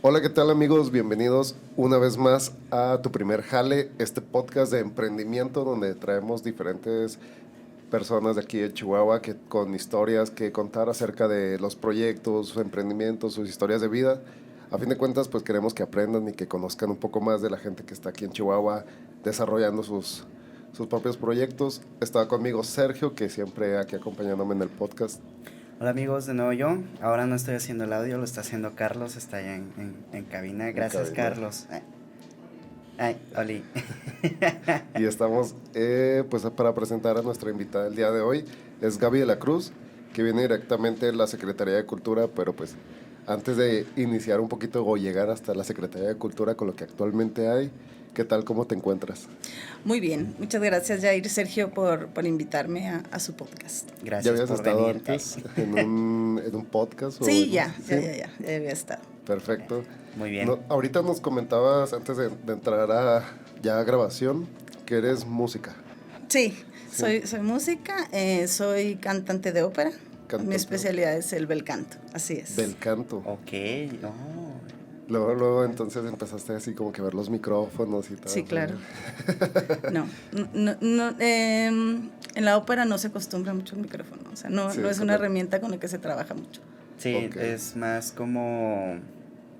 Hola, ¿qué tal amigos? Bienvenidos una vez más a Tu Primer Jale, este podcast de emprendimiento donde traemos diferentes personas de aquí de Chihuahua con historias que contar acerca de los proyectos, sus emprendimientos, sus historias de vida. A fin de cuentas, pues queremos que aprendan y que conozcan un poco más de la gente que está aquí en Chihuahua desarrollando sus propios proyectos. Está conmigo Sergio, que siempre aquí acompañándome en el podcast. Hola amigos, de nuevo yo. Ahora no estoy haciendo el audio, lo está haciendo Carlos, está allá en cabina. Gracias, cabina. Carlos. Ay, Oli. Y estamos pues para presentar a nuestra invitada el día de hoy. Es Gaby de la Cruz, que viene directamente de la Secretaría de Cultura, pero pues antes de iniciar un poquito o llegar hasta la Secretaría de Cultura con lo que actualmente hay, ¿qué tal? ¿Cómo te encuentras? Muy bien, muchas gracias Jair Sergio por invitarme a su podcast. Gracias ¿Ya habías por estado venir. antes en un podcast? Sí, ¿Sí? ya había estado. Perfecto. Muy bien. No, ahorita nos comentabas, antes de entrar a ya grabación, que eres música. Sí, soy música, soy cantante de ópera. Mi especialidad es el bel canto, así es. Bel canto. Ok, Luego entonces empezaste así como que ver los micrófonos y tal. Sí, claro. No, en la ópera no se acostumbra mucho el micrófono, o sea, no es una herramienta con la que se trabaja mucho. Sí, Okay. es más como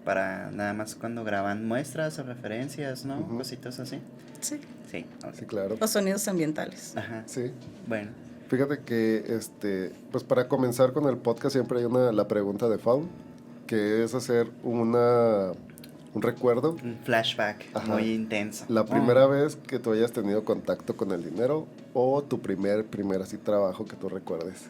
para nada más cuando graban muestras o referencias, ¿no? Uh-huh. Cositas así. Sí. Sí, okay. Sí, claro. Los sonidos ambientales. Ajá. Sí. Bueno. Fíjate que, pues para comenzar con el podcast siempre hay la pregunta de Faun, que es hacer un recuerdo. Un flashback. Ajá. Muy intenso. La primera vez que tú hayas tenido contacto con el dinero o tu primer así trabajo que tú recuerdes.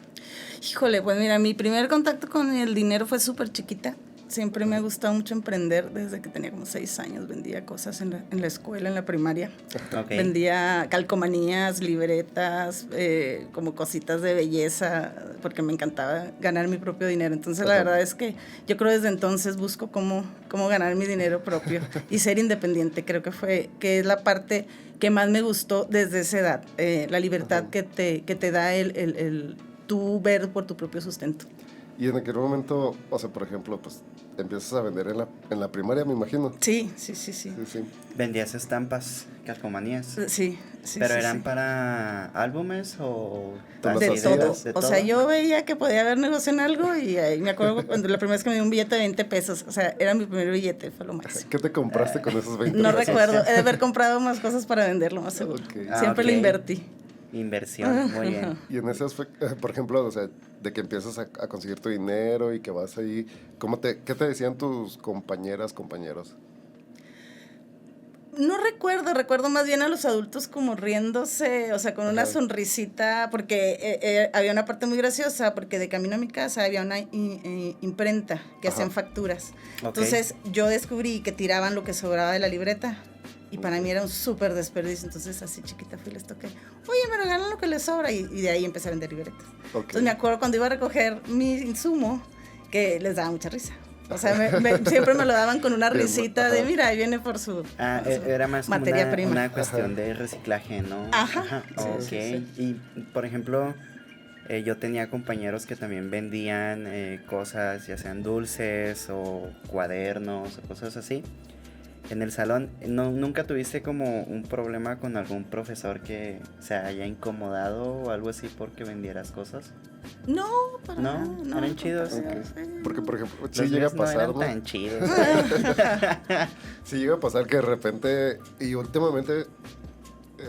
Híjole, pues mira, mi primer contacto con el dinero fue súper chiquita. Siempre me ha gustado mucho emprender. Desde que tenía como 6 años vendía cosas en la escuela, en la primaria. Okay. Vendía calcomanías, libretas, como cositas de belleza, porque me encantaba ganar mi propio dinero. Entonces la verdad es que yo creo desde entonces busco cómo ganar mi dinero propio y ser independiente. Creo que es la parte que más me gustó desde esa edad. La libertad que te da el tú ver por tu propio sustento. Y en aquel momento, o sea, por ejemplo, pues empiezas a vender en la primaria, me imagino. Sí. ¿Vendías estampas, calcomanías? Sí. ¿Pero eran para álbumes o...? De todo. O sea, yo veía que podía haber negocio en algo y ahí me acuerdo cuando la primera vez que me dio un billete de 20 pesos. O sea, era mi primer billete, fue lo máximo. ¿Qué te compraste con esos 20 no pesos? No recuerdo, he de haber comprado más cosas para venderlo, más seguro. Okay. Siempre lo invertí. Inversión, muy bien. Y en ese aspecto, por ejemplo, o sea, de que empiezas a conseguir tu dinero y que vas ahí, ¿qué te decían tus compañeros? No recuerdo más bien a los adultos como riéndose, o sea, con una sonrisita, porque había una parte muy graciosa, porque de camino a mi casa había una imprenta que hacían facturas. Okay. Entonces yo descubrí que tiraban lo que sobraba de la libreta. Y para mí era un súper desperdicio, entonces así chiquita fui y les toqué, oye, me regalan lo que les sobra, y de ahí empecé a vender libretas. Okay. Entonces me acuerdo cuando iba a recoger mi insumo, que les daba mucha risa. O sea, siempre me lo daban con una risita de, mira, ahí viene por su era más materia prima. Una cuestión de reciclaje, ¿no? Ajá. Ok, sí. Y por ejemplo, yo tenía compañeros que también vendían cosas, ya sean dulces o cuadernos o cosas así. En el salón, ¿nunca tuviste como un problema con algún profesor que se haya incomodado o algo así porque vendieras cosas? No, para nada. ¿No? ¿Eran chidos? Okay. Porque, por ejemplo, sí llega a pasar, no eran tan chidos. Sí llega a pasar que de repente, y últimamente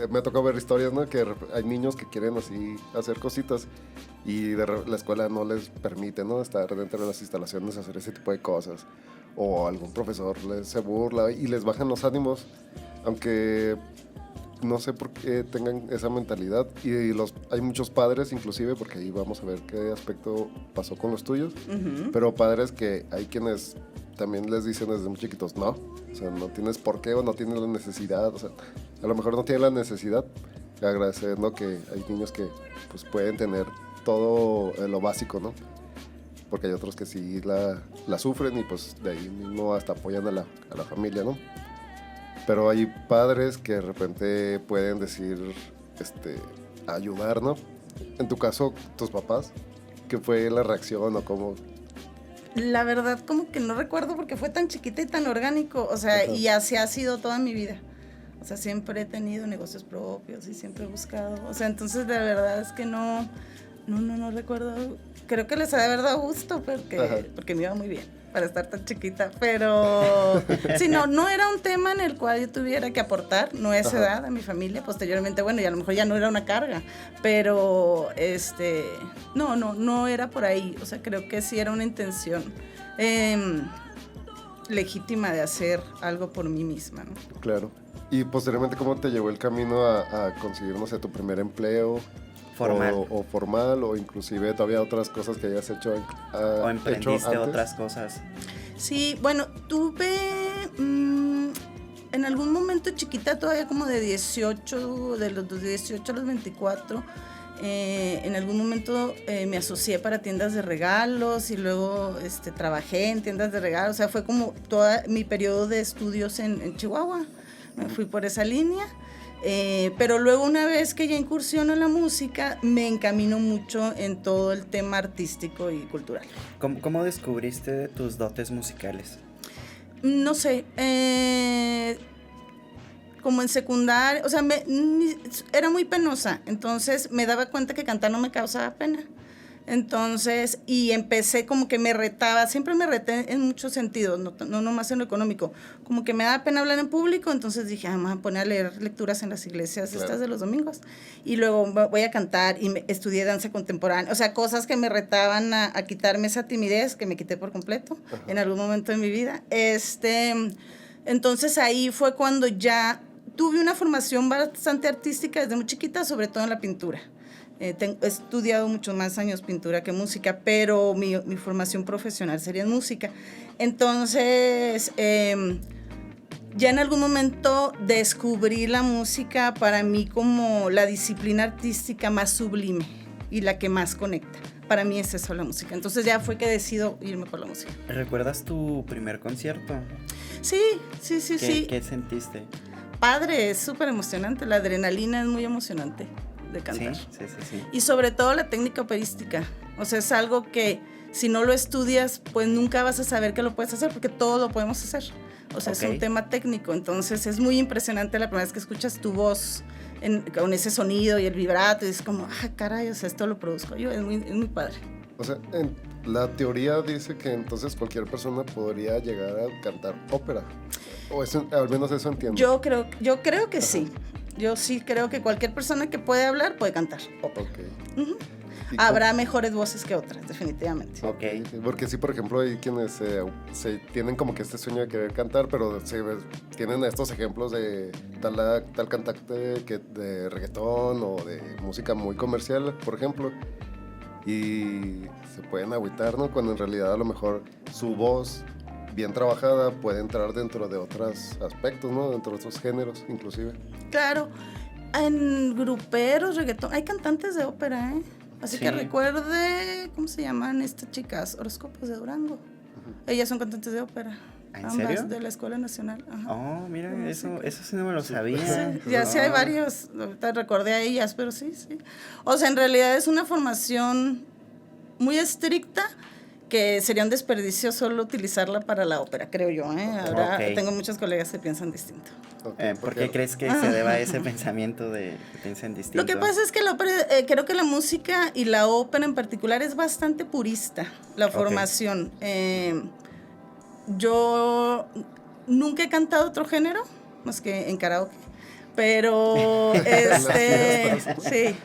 me ha tocado ver historias, ¿no? Que hay niños que quieren así hacer cositas y la escuela no les permite, ¿no? Estar dentro de las instalaciones, hacer ese tipo de cosas. O algún profesor se burla y les bajan los ánimos, aunque no sé por qué tengan esa mentalidad. Y hay muchos padres, inclusive, porque ahí vamos a ver qué aspecto pasó con los tuyos, pero padres que hay quienes también les dicen desde muy chiquitos, no, o sea, no tienes por qué o no tienes la necesidad, o sea, a lo mejor no tienen la necesidad, agradeciendo que hay niños que pues pueden tener todo lo básico, ¿no? Porque hay otros que sí la sufren y pues de ahí mismo hasta apoyan a la familia, ¿no? Pero hay padres que de repente pueden decir, ayudar, ¿no? En tu caso, tus papás, ¿qué fue la reacción o cómo? La verdad, como que no recuerdo porque fue tan chiquita y tan orgánico, o sea, y así ha sido toda mi vida. O sea, siempre he tenido negocios propios y siempre he buscado, o sea, entonces la verdad es que no recuerdo. Creo que les ha de haber dado gusto porque me iba muy bien para estar tan chiquita, pero sí, no era un tema en el cual yo tuviera que aportar, no a esa edad, a mi familia. Posteriormente, bueno, y a lo mejor ya no era una carga, pero no era por ahí. O sea, creo que sí era una intención legítima de hacer algo por mí misma, ¿no? Claro. Y posteriormente, ¿cómo te llevó el camino a conseguir, no sé, tu primer empleo? Formal. O formal, o inclusive todavía otras cosas que hayas hecho o emprendiste otras cosas. Sí, bueno, tuve en algún momento chiquita, todavía como de 18, de los 18 a los 24, en algún momento me asocié para tiendas de regalos y luego trabajé en tiendas de regalos. O sea, fue como todo mi periodo de estudios en Chihuahua. Me fui por esa línea. Pero luego, una vez que ya incursiono en la música, me encamino mucho en todo el tema artístico y cultural. ¿Cómo descubriste tus dotes musicales? No sé, como en secundaria, o sea, era muy penosa, entonces me daba cuenta que cantar no me causaba pena. Entonces, y empecé como que me retaba, siempre me reté en muchos sentidos, no nomás en lo económico, como que me daba pena hablar en público, entonces dije, me voy a poner a leer lecturas en las iglesias, claro, estas de los domingos, y luego voy a cantar, y estudié danza contemporánea, o sea, cosas que me retaban a quitarme esa timidez, que me quité por completo en algún momento de mi vida. Entonces ahí fue cuando ya tuve una formación bastante artística desde muy chiquita, sobre todo en la pintura. He estudiado muchos más años pintura que música, pero mi formación profesional sería en música. Entonces, ya en algún momento descubrí la música para mí como la disciplina artística más sublime y la que más conecta. Para mí es eso, la música. Entonces ya fue que decido irme por la música. ¿Recuerdas tu primer concierto? Sí. ¿Qué sentiste? Padre, es súper emocionante. La adrenalina es muy emocionante de cantar. Sí. Y sobre todo la técnica operística. O sea, es algo que si no lo estudias, pues nunca vas a saber que lo puedes hacer, porque todo lo podemos hacer. O sea, es un tema técnico. Entonces es muy impresionante la primera vez que escuchas tu voz con ese sonido y el vibrato, y es como, caray, o sea, esto lo produzco yo. Es muy padre. O sea, la teoría dice que entonces cualquier persona podría llegar a cantar ópera. O eso, al menos eso entiendo. Yo creo que sí. Yo sí creo que cualquier persona que puede hablar puede cantar ópera. Okay. Habrá mejores voces que otras, definitivamente. Okay. Porque sí, por ejemplo, hay quienes se tienen como que este sueño de querer cantar, pero tienen estos ejemplos de tal cantante de reggaetón o de música muy comercial, por ejemplo, y se pueden agüitar, ¿no? Cuando en realidad a lo mejor su voz bien trabajada puede entrar dentro de otros aspectos, ¿no? Dentro de otros géneros, inclusive. Claro, en gruperos, reggaetón, hay cantantes de ópera, ¿eh? Así que recuerde, ¿cómo se llaman estas chicas? Horóscopos de Durango. Ellas son cantantes de ópera. ¿En ambas serio? De la Escuela Nacional. Ajá. Oh, mira, eso sí no me lo sabía. Sí, ya sí hay varios, ahorita recordé a ellas, pero sí. O sea, en realidad es una formación muy estricta, que sería un desperdicio solo utilizarla para la ópera, creo yo, ¿eh? Ahora tengo muchos colegas que piensan distinto. ¿Por qué crees que se deba a ese pensamiento de que piensen distinto? Lo que pasa es que la ópera, creo que la música y la ópera en particular es bastante purista, la formación. Yo nunca he cantado otro género, más que en karaoke, pero sí.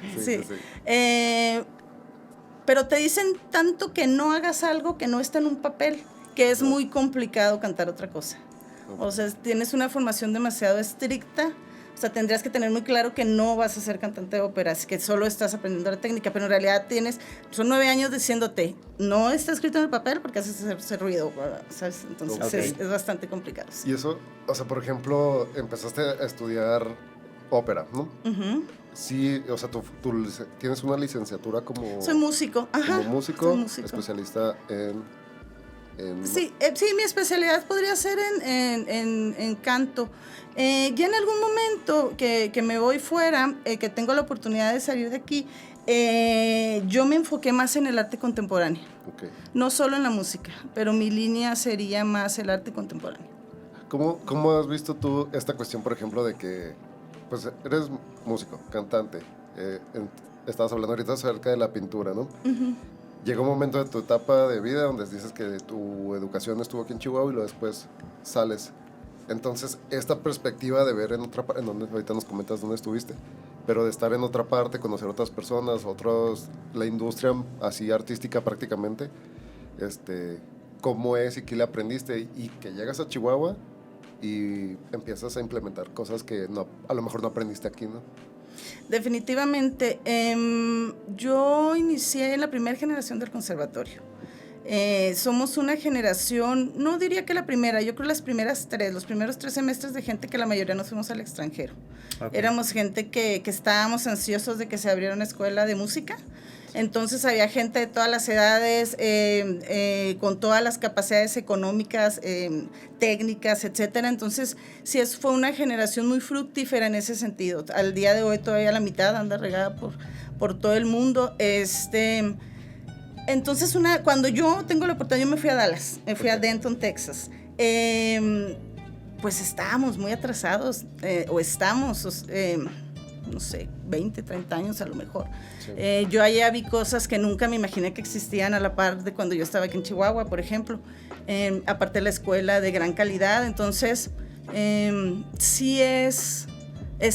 Pero te dicen tanto que no hagas algo que no está en un papel, que es muy complicado cantar otra cosa. O sea, tienes una formación demasiado estricta. O sea, tendrías que tener muy claro que no vas a ser cantante de ópera, que solo estás aprendiendo la técnica, pero en realidad son 9 años diciéndote, no está escrito en el papel porque haces ese ruido, ¿sabes? Entonces es bastante complicado. Y eso, o sea, por ejemplo, empezaste a estudiar ópera, ¿no? Uh-huh. Sí, o sea, tú tienes una licenciatura como... Soy músico, como músico, especialista en Sí, mi especialidad podría ser en canto. Ya en algún momento que me voy fuera, que tengo la oportunidad de salir de aquí, Yo me enfoqué más en el arte contemporáneo. Okay. No solo en la música, pero mi línea sería más el arte contemporáneo. ¿Cómo has visto tú esta cuestión, por ejemplo, de que pues eres músico, cantante? Estabas hablando ahorita acerca de la pintura, ¿no? Uh-huh. Llegó un momento de tu etapa de vida donde dices que tu educación estuvo aquí en Chihuahua y luego después sales. Entonces, esta perspectiva de ver en otra parte, ahorita nos comentas dónde estuviste, pero de estar en otra parte, conocer otras personas, la industria así artística prácticamente, cómo es y qué le aprendiste, y que llegas a Chihuahua y empiezas a implementar cosas que a lo mejor no aprendiste aquí, ¿no? Definitivamente. Yo inicié en la primera generación del conservatorio. Somos una generación, no diría que la primera, yo creo los primeros 3 semestres de gente que la mayoría nos fuimos al extranjero. Okay. Éramos gente que estábamos ansiosos de que se abriera una escuela de música. Entonces había gente de todas las edades, con todas las capacidades económicas, técnicas, etcétera. Entonces, sí, fue una generación muy fructífera en ese sentido. Al día de hoy todavía la mitad anda regada por todo el mundo. Entonces, cuando yo tengo la oportunidad, yo me fui a Dallas, me fui a Denton, Texas. Pues estábamos muy atrasados, o estamos, no sé, 20, 30 años a lo mejor. Sí. Yo allá vi cosas que nunca me imaginé que existían a la par de cuando yo estaba aquí en Chihuahua, por ejemplo. Aparte de la escuela de gran calidad, entonces sí es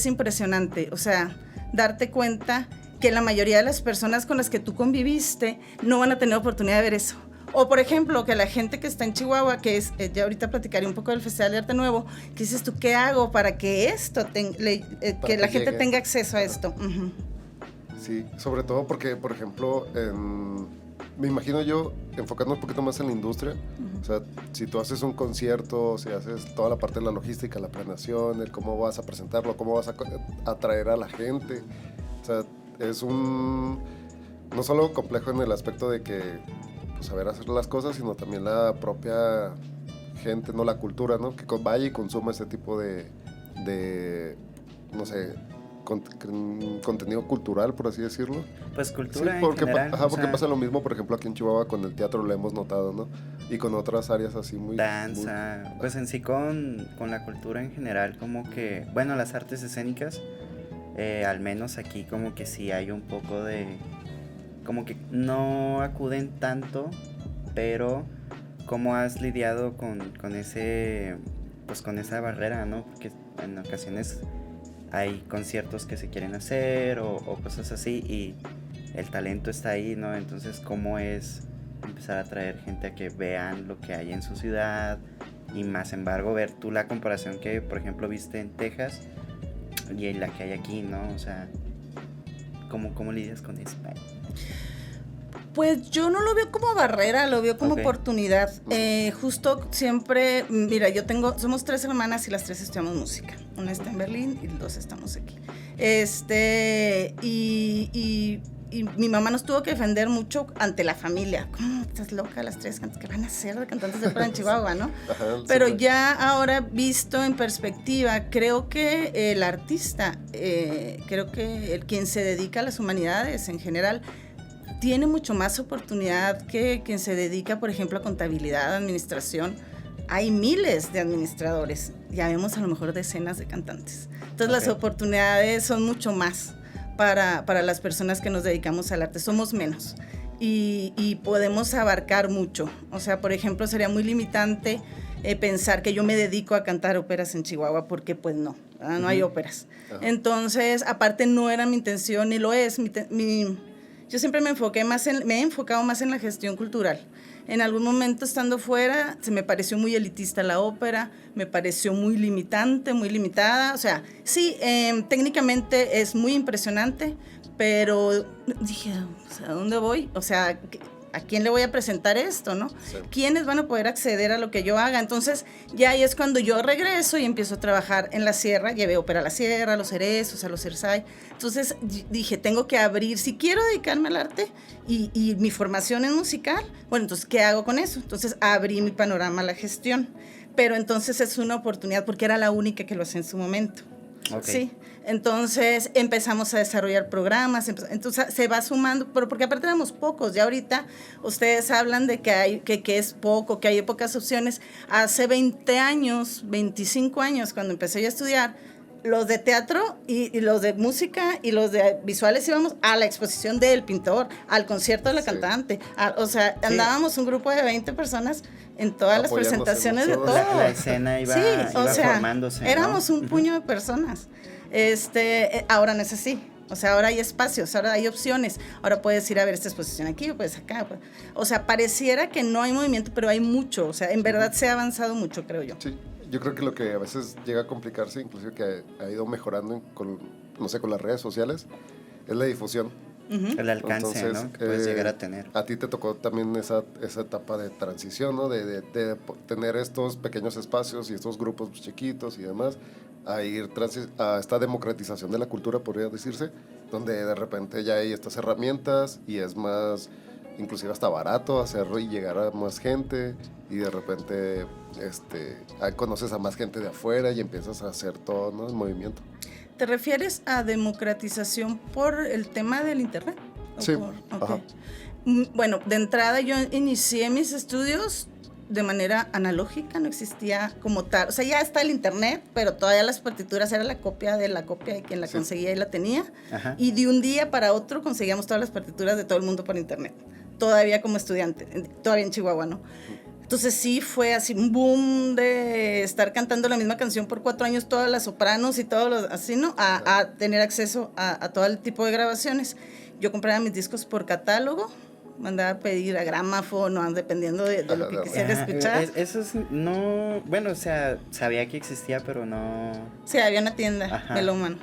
impresionante, o sea, darte cuenta que la mayoría de las personas con las que tú conviviste no van a tener oportunidad de ver eso. O, por ejemplo, que la gente que está en Chihuahua, que es, ya ahorita platicaré un poco del Festival de Arte Nuevo, que dices tú, ¿qué hago para que que la gente tenga acceso a esto? Uh-huh. Sí, sobre todo porque, por ejemplo, me imagino yo, enfocando un poquito más en la industria, uh-huh. O sea, si tú haces un concierto, si haces toda la parte de la logística, la planeación, el cómo vas a presentarlo, cómo vas a atraer a la gente, o sea, es no solo complejo en el aspecto de que saber hacer las cosas, sino también la propia gente, no la cultura, ¿no? Que vaya y consuma ese tipo de no sé, contenido cultural, por así decirlo. Pues cultura, sí, porque, en general. Porque pasa lo mismo, por ejemplo, aquí en Chihuahua con el teatro lo hemos notado, ¿no? Y con otras áreas así muy... Danza, pues en sí con la cultura en general, como que, bueno, las artes escénicas, al menos aquí como que sí hay un poco de... como que no acuden tanto, pero ¿cómo has lidiado con ese, pues con esa barrera, ¿no? Porque en ocasiones hay conciertos que se quieren hacer o cosas así y el talento está ahí, ¿no? Entonces, ¿cómo es empezar a traer gente a que vean lo que hay en su ciudad? Y más embargo, ver tú la comparación que, por ejemplo, viste en Texas y en la que hay aquí, ¿no? O sea, ¿cómo lidias con eso? Pues yo no lo veo como barrera, lo veo como oportunidad. Justo siempre, mira, somos 3 hermanas y las 3 estudiamos música. Una está en Berlín y 2 estamos aquí. Y mi mamá nos tuvo que defender mucho ante la familia. ¿Cómo estás loca las 3? ¿Qué van a hacer de cantantes de ópera en Chihuahua, no? Ajá, pero sí, ya ahora visto en perspectiva, creo que el artista, creo que quien se dedica a las humanidades en general, tiene mucho más oportunidad que quien se dedica, por ejemplo, a contabilidad, administración. Hay miles de administradores, ya vemos a lo mejor decenas de cantantes. Entonces las oportunidades son mucho más para las personas que nos dedicamos al arte, somos menos y podemos abarcar mucho. O sea, por ejemplo, sería muy limitante pensar que yo me dedico a cantar óperas en Chihuahua porque pues no hay óperas. Entonces, aparte no era mi intención ni lo es. Yo siempre me he enfocado más en la gestión cultural. En algún momento estando fuera, se me pareció muy elitista la ópera, me pareció muy limitante, muy limitada. O sea, sí, técnicamente es muy impresionante, pero dije, o sea, ¿a dónde voy? O sea, ¿a quién le voy a presentar esto, no? Sí. ¿Quiénes van a poder acceder a lo que yo haga? Entonces, ya ahí es cuando yo regreso y empiezo a trabajar en la sierra. Llevé ópera a la sierra, a los cerezos, a los Cersay. Entonces, dije, tengo que abrir, si quiero dedicarme al arte y mi formación es musical, bueno, entonces, ¿qué hago con eso? Entonces, abrí mi panorama a la gestión. Pero entonces es una oportunidad porque era la única que lo hacía en su momento. Sí, entonces empezamos a desarrollar programas, entonces se va sumando, pero porque aparte éramos pocos, ya ahorita ustedes hablan de que es poco, que hay pocas opciones. Hace 20 años, 25 años, cuando empecé yo a estudiar, los de teatro y los de música y los de visuales íbamos a la exposición del pintor, al concierto de la cantante, o sea, andábamos un grupo de 20 personas en todas las presentaciones de todo. La escena iba formándose. Éramos un puño de personas. Ahora no es así. O sea, ahora hay espacios, ahora hay opciones. Ahora puedes ir a ver esta exposición aquí o puedes acá. O sea, pareciera que no hay movimiento, pero hay mucho. O sea, en verdad se ha avanzado mucho, creo yo. Sí, yo creo que lo que a veces llega a complicarse, inclusive que ha ido mejorando con las redes sociales, es la difusión. El alcance. Entonces, ¿no? Que puedes llegar a tener. A ti te tocó también esa etapa de transición, ¿no? De tener estos pequeños espacios y estos grupos chiquitos y demás, a ir a esta democratización de la cultura, podría decirse, donde de repente ya hay estas herramientas y es más, inclusive hasta barato hacerlo y llegar a más gente, y de repente conoces a más gente de afuera y empiezas a hacer todo, ¿no? El movimiento. ¿Te refieres a democratización por el tema del internet? Sí. Okay. Bueno, de entrada yo inicié mis estudios de manera analógica, no existía como tal. O sea, ya está el internet, pero todavía las partituras era la copia de la copia de quien la conseguía y la tenía. Ajá. Y de un día para otro conseguíamos todas las partituras de todo el mundo por internet. Todavía como estudiante, todavía en Chihuahua, ¿no? Entonces sí fue así un boom de estar cantando la misma canción por 4 años, todas las sopranos y todos los así, ¿no? A tener acceso a todo el tipo de grabaciones. Yo compraba mis discos por catálogo, mandaba a pedir a Gramophone, dependiendo de lo que quisiera escuchar. Eso es, no, bueno, o sea, sabía que existía, pero no... Sí, había una tienda, Melómano.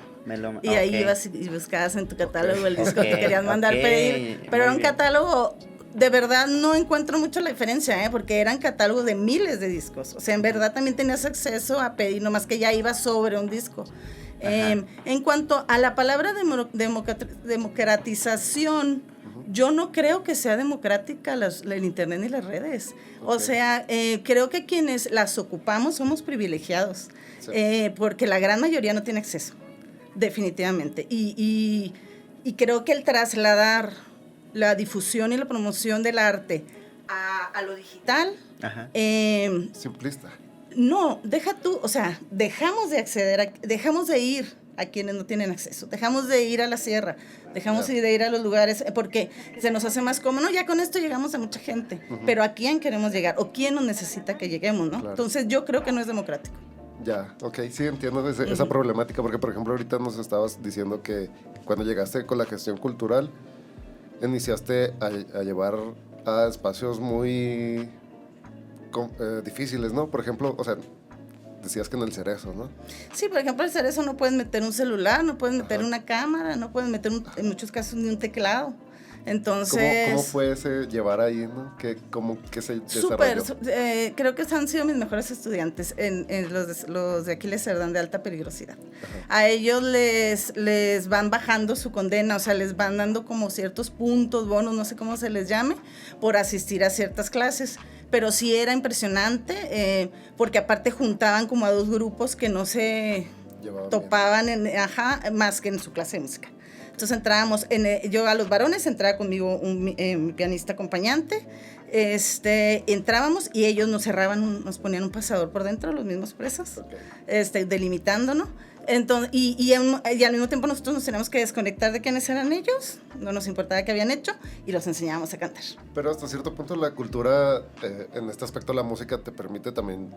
Y ahí ibas y buscabas en tu catálogo el disco que querías mandar pedir, pero era un catálogo... De verdad no encuentro mucho la diferencia, porque eran catálogos de miles de discos. O sea, en verdad también tenías acceso a pedir, nomás que ya iba sobre un disco. En cuanto a la palabra democratización, yo no creo que sea democrática el internet ni las redes. O sea, creo que quienes las ocupamos somos privilegiados, porque la gran mayoría no tiene acceso, definitivamente. Y creo que el trasladar la difusión y la promoción del arte a lo digital. Simplista. No, deja tú, o sea, dejamos de acceder, dejamos de ir a quienes no tienen acceso, dejamos de ir a la sierra, dejamos de ir a los lugares, porque se nos hace más cómodo, no, ya con esto llegamos a mucha gente, pero ¿a quién queremos llegar? ¿O quién nos necesita que lleguemos, no? Claro. Entonces yo creo que no es democrático. Ya, ok, sí entiendo esa problemática, porque por ejemplo ahorita nos estabas diciendo que cuando llegaste con la gestión cultural, iniciaste a llevar a espacios muy difíciles, ¿no? Por ejemplo, o sea, decías que en el Cerezo, ¿no? Sí, por ejemplo, el Cerezo no puedes meter un celular, no puedes meter una cámara, no puedes meter en muchos casos ni un teclado. Entonces... ¿Cómo fue ese llevar ahí, no? ¿Cómo se desarrolló? Creo que han sido mis mejores estudiantes, los de Aquiles Cerdán de alta peligrosidad. A ellos les van bajando su condena, o sea, les van dando como ciertos puntos, bonos, no sé cómo se les llame, por asistir a ciertas clases. Pero sí era impresionante, porque aparte juntaban como a 2 grupos que no se topaban más que en su clase de música. Entonces entrábamos, yo a los varones entraba conmigo mi pianista acompañante, entrábamos y ellos nos cerraban, nos ponían un pasador por dentro, los mismos presos, delimitándonos. Entonces, y al mismo tiempo nosotros nos teníamos que desconectar de quiénes eran ellos, no nos importaba qué habían hecho, y los enseñábamos a cantar. Pero hasta cierto punto la cultura, en este aspecto la música te permite también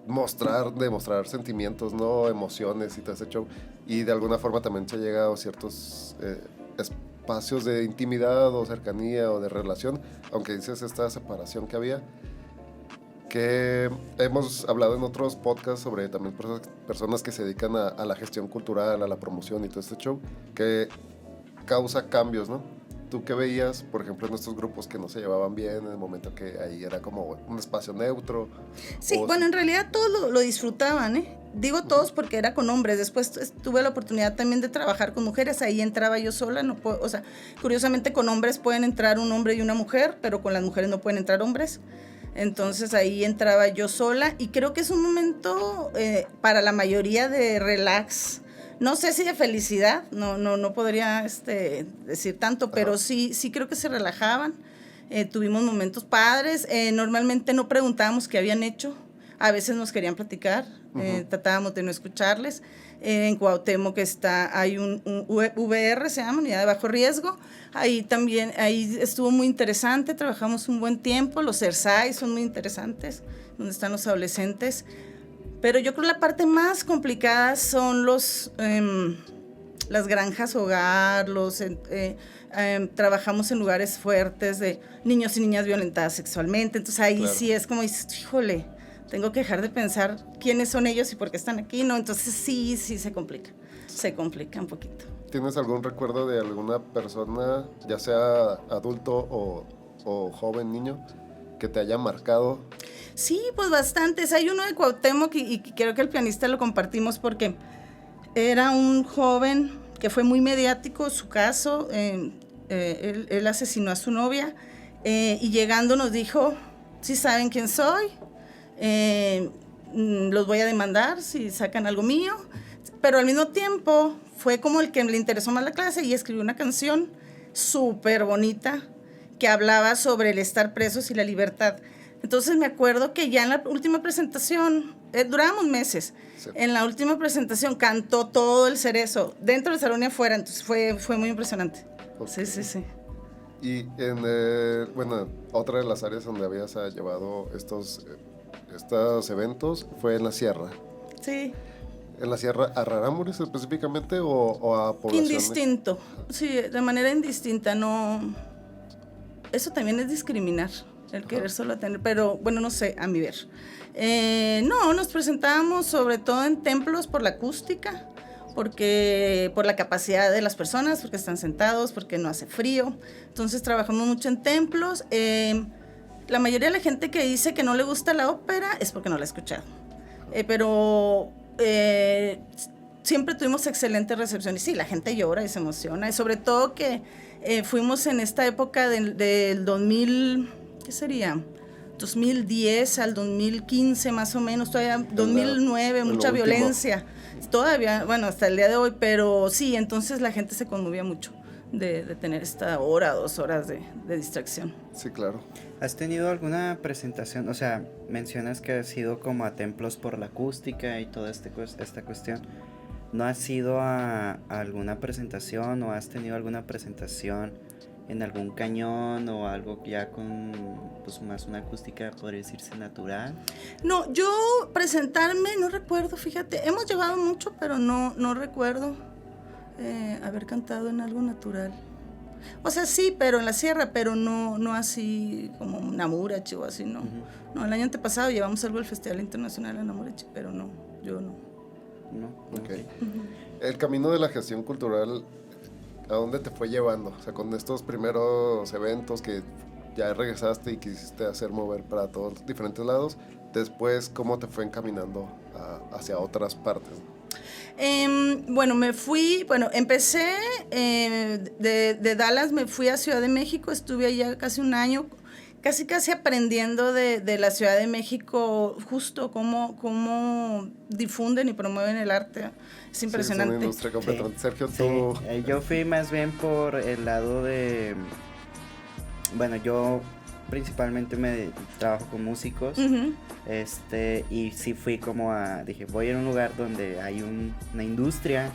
demostrar sentimientos, ¿no? Emociones y todo ese show, y de alguna forma también se llega a ciertos espacios de intimidad o cercanía o de relación, aunque dices esta separación que había, que hemos hablado en otros podcasts sobre también personas que se dedican a la gestión cultural, a la promoción y todo este show, que causa cambios, ¿no? ¿Tú qué veías, por ejemplo, en estos grupos que no se llevaban bien en el momento que ahí era como un espacio neutro? Sí, bueno, en realidad todos lo disfrutaban, Digo todos porque era con hombres. Después tuve la oportunidad también de trabajar con mujeres. Ahí entraba yo sola. O sea, curiosamente con hombres pueden entrar un hombre y una mujer, pero con las mujeres no pueden entrar hombres. Entonces ahí entraba yo sola y creo que es un momento para la mayoría de relax, No sé si de felicidad, no podría decir tanto, pero sí creo que se relajaban. Tuvimos momentos padres. Normalmente no preguntábamos qué habían hecho. A veces nos querían platicar, tratábamos de no escucharles. En Cuauhtémoc hay un VR, se llama, Unidad de Bajo Riesgo. Ahí estuvo muy interesante, trabajamos un buen tiempo. Los CERSAI son muy interesantes, donde están los adolescentes. Pero yo creo que la parte más complicada son las granjas hogar, trabajamos en lugares fuertes de niños y niñas violentadas sexualmente. Entonces ahí sí es como dices, híjole, tengo que dejar de pensar quiénes son ellos y por qué están aquí, ¿no? Entonces sí se complica un poquito. ¿Tienes algún recuerdo de alguna persona, ya sea adulto o joven, niño, que te haya marcado? Sí, pues bastantes. Hay uno de Cuauhtémoc y creo que el pianista lo compartimos porque era un joven que fue muy mediático, su caso. Él asesinó a su novia y llegando nos dijo, sí saben quién soy, los voy a demandar si sacan algo mío, pero al mismo tiempo fue como el que le interesó más la clase y escribió una canción súper bonita que hablaba sobre el estar presos y la libertad. Entonces me acuerdo que ya en la última presentación, durábamos meses, sí. En la última presentación cantó todo el Cerezo, dentro del salón y afuera, entonces fue muy impresionante. Okay. Sí. Y otra de las áreas donde habías llevado estos eventos fue en la sierra. Sí. ¿En la sierra a Rarámuris específicamente o a poblaciones? Indistinto, sí, de manera indistinta, no. Eso también es discriminar, el querer solo tener, pero bueno, no sé, a mi ver. Nos presentábamos sobre todo en templos por la acústica, por la capacidad de las personas, porque están sentados, porque no hace frío. Entonces trabajamos mucho en templos. La mayoría de la gente que dice que no le gusta la ópera es porque no la ha escuchado. Pero siempre tuvimos excelente recepción. Y sí, la gente llora y se emociona. Y sobre todo que fuimos en esta época del 2000, ¿qué sería? 2010 al 2015 más o menos, todavía 2009, mucha violencia. Todavía, bueno, hasta el día de hoy, pero sí, entonces la gente se conmovía mucho de tener esta hora, 2 horas de distracción. Sí, claro. ¿Has tenido alguna presentación? O sea, mencionas que has ido como a templos por la acústica y toda esta cuestión. ¿No has ido a alguna presentación o has tenido alguna presentación en algún cañón o algo ya con pues más una acústica, podría decirse, natural? No, yo presentarme no recuerdo, fíjate, hemos llevado mucho, pero no recuerdo haber cantado en algo natural. O sea, sí, pero en la sierra, pero no así como Namurechi o así, no. Uh-huh. No, el año antepasado llevamos algo al Festival Internacional en Namurechi, pero no, yo no. No, okay. Uh-huh. El camino de la gestión cultural, ¿a dónde te fue llevando? O sea, con estos primeros eventos que ya regresaste y quisiste hacer mover para todos los diferentes lados, después, ¿cómo te fue encaminando hacia otras partes? Empecé de Dallas, me fui a Ciudad de México, estuve allá casi un año, casi aprendiendo de la Ciudad de México, justo cómo difunden y promueven el arte. Es impresionante. Sí, es una industria completamente. Sí. Sergio, tú... Sí. Yo fui más bien por el lado de... Bueno, yo principalmente trabajo con músicos. Uh-huh. Y sí fui dije, voy a ir a un lugar donde hay una industria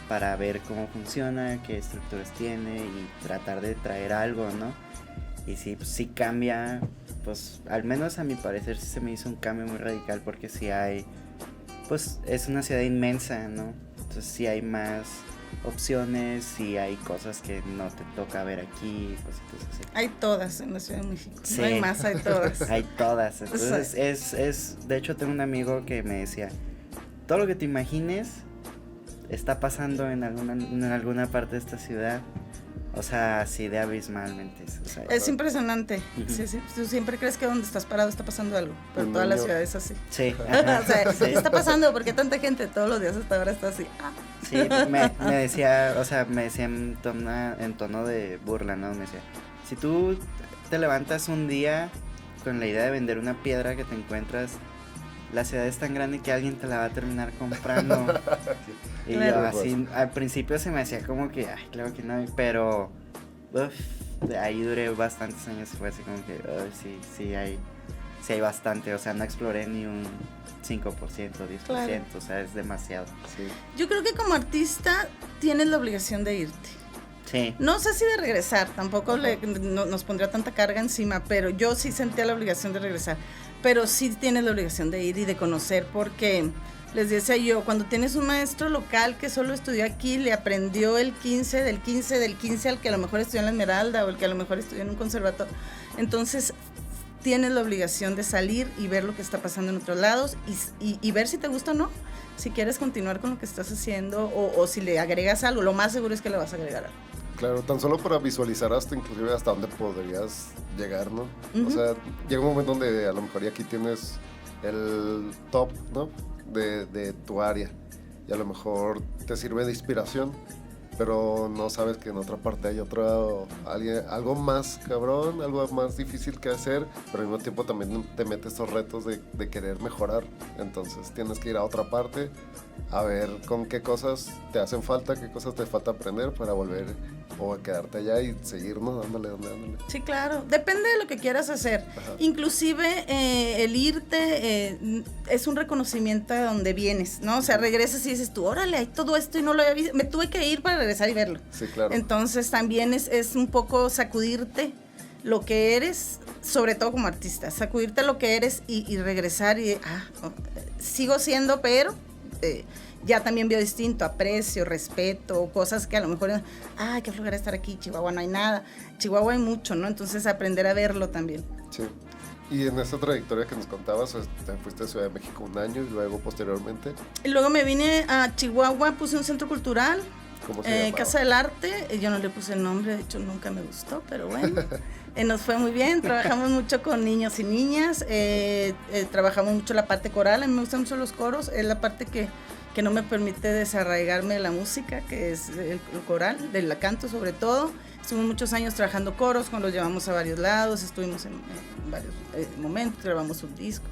para ver cómo funciona, qué estructuras tiene y tratar de traer algo, ¿no? Y sí, pues sí cambia, pues al menos a mi parecer sí se me hizo un cambio muy radical porque sí hay, pues es una ciudad inmensa, ¿no? Entonces sí hay más opciones, sí hay cosas que no te toca ver aquí, cositas así. Hay todas en la Ciudad de México, sí. No hay más, hay todas. Hay todas, entonces de hecho tengo un amigo que me decía, todo lo que te imagines está pasando en alguna parte de esta ciudad. O sea, así de abismalmente. O sea, es impresionante. Uh-huh. Sí. Tú siempre crees que donde estás parado está pasando algo, pero toda la ciudad es así. Sí. O sea, ¿qué está pasando? ¿Por qué tanta gente todos los días hasta ahora está así? Sí, me decía, o sea, me decía en tono de burla, ¿no? Me decía, si tú te levantas un día con la idea de vender una piedra que te encuentras, la ciudad es tan grande que alguien te la va a terminar comprando. Y yo así, al principio se me hacía como que, ay, claro que no, pero ahí duré bastantes años, fue así como que, sí hay bastante, o sea, no exploré ni un 5%, 10%, claro. O sea, es demasiado. Sí. Yo creo que como artista tienes la obligación de irte. Sí. No sé si de regresar, tampoco nos pondría tanta carga encima, pero yo sí sentía la obligación de regresar. Pero sí tienes la obligación de ir y de conocer, porque les decía yo, cuando tienes un maestro local que solo estudió aquí, le aprendió el 15 del 15 del 15 al que a lo mejor estudió en la Esmeralda o el que a lo mejor estudió en un conservatorio. Entonces tienes la obligación de salir y ver lo que está pasando en otros lados y ver si te gusta o no, si quieres continuar con lo que estás haciendo o si le agregas algo, lo más seguro es que le vas a agregar algo. Claro, tan solo para visualizar inclusive hasta dónde podrías llegar, ¿no? Uh-huh. O sea, llega un momento donde a lo mejor ya aquí tienes el top, ¿no? De tu área y a lo mejor te sirve de inspiración, pero no sabes que en otra parte hay algo más cabrón, algo más difícil que hacer, pero al mismo tiempo también te metes esos retos de querer mejorar. Entonces tienes que ir a otra parte a ver con qué cosas te hacen falta, qué cosas te falta aprender para volver o a quedarte allá y seguir, ¿no? Dándole. Sí, claro. Depende de lo que quieras hacer. Ajá. Inclusive el irte es un reconocimiento de donde vienes, ¿no? O sea, regresas y dices tú, órale, hay todo esto y no lo había visto. Me tuve que ir para regresar y verlo. Sí, claro. Entonces también es un poco sacudirte lo que eres, sobre todo como artista, sacudirte lo que eres y regresar y sigo siendo, pero ya también veo distinto, aprecio, respeto, cosas que a lo mejor, qué flojera estar aquí, Chihuahua no hay nada, Chihuahua hay mucho, ¿no? Entonces aprender a verlo también. Sí. Y en esta trayectoria que nos contabas, fuiste a Ciudad de México un año y luego posteriormente. Y luego me vine a Chihuahua, puse un centro cultural. ¿Cómo se llamaba? Casa del Arte, yo no le puse el nombre, de hecho nunca me gustó, pero bueno, nos fue muy bien, trabajamos mucho con niños y niñas, trabajamos mucho la parte coral, a mí me gustan mucho los coros, es la parte que no me permite desarraigarme de la música, que es el coral, del canto sobre todo. Estuvimos muchos años trabajando coros, cuando los llevamos a varios lados, estuvimos en varios momentos, grabamos un disco.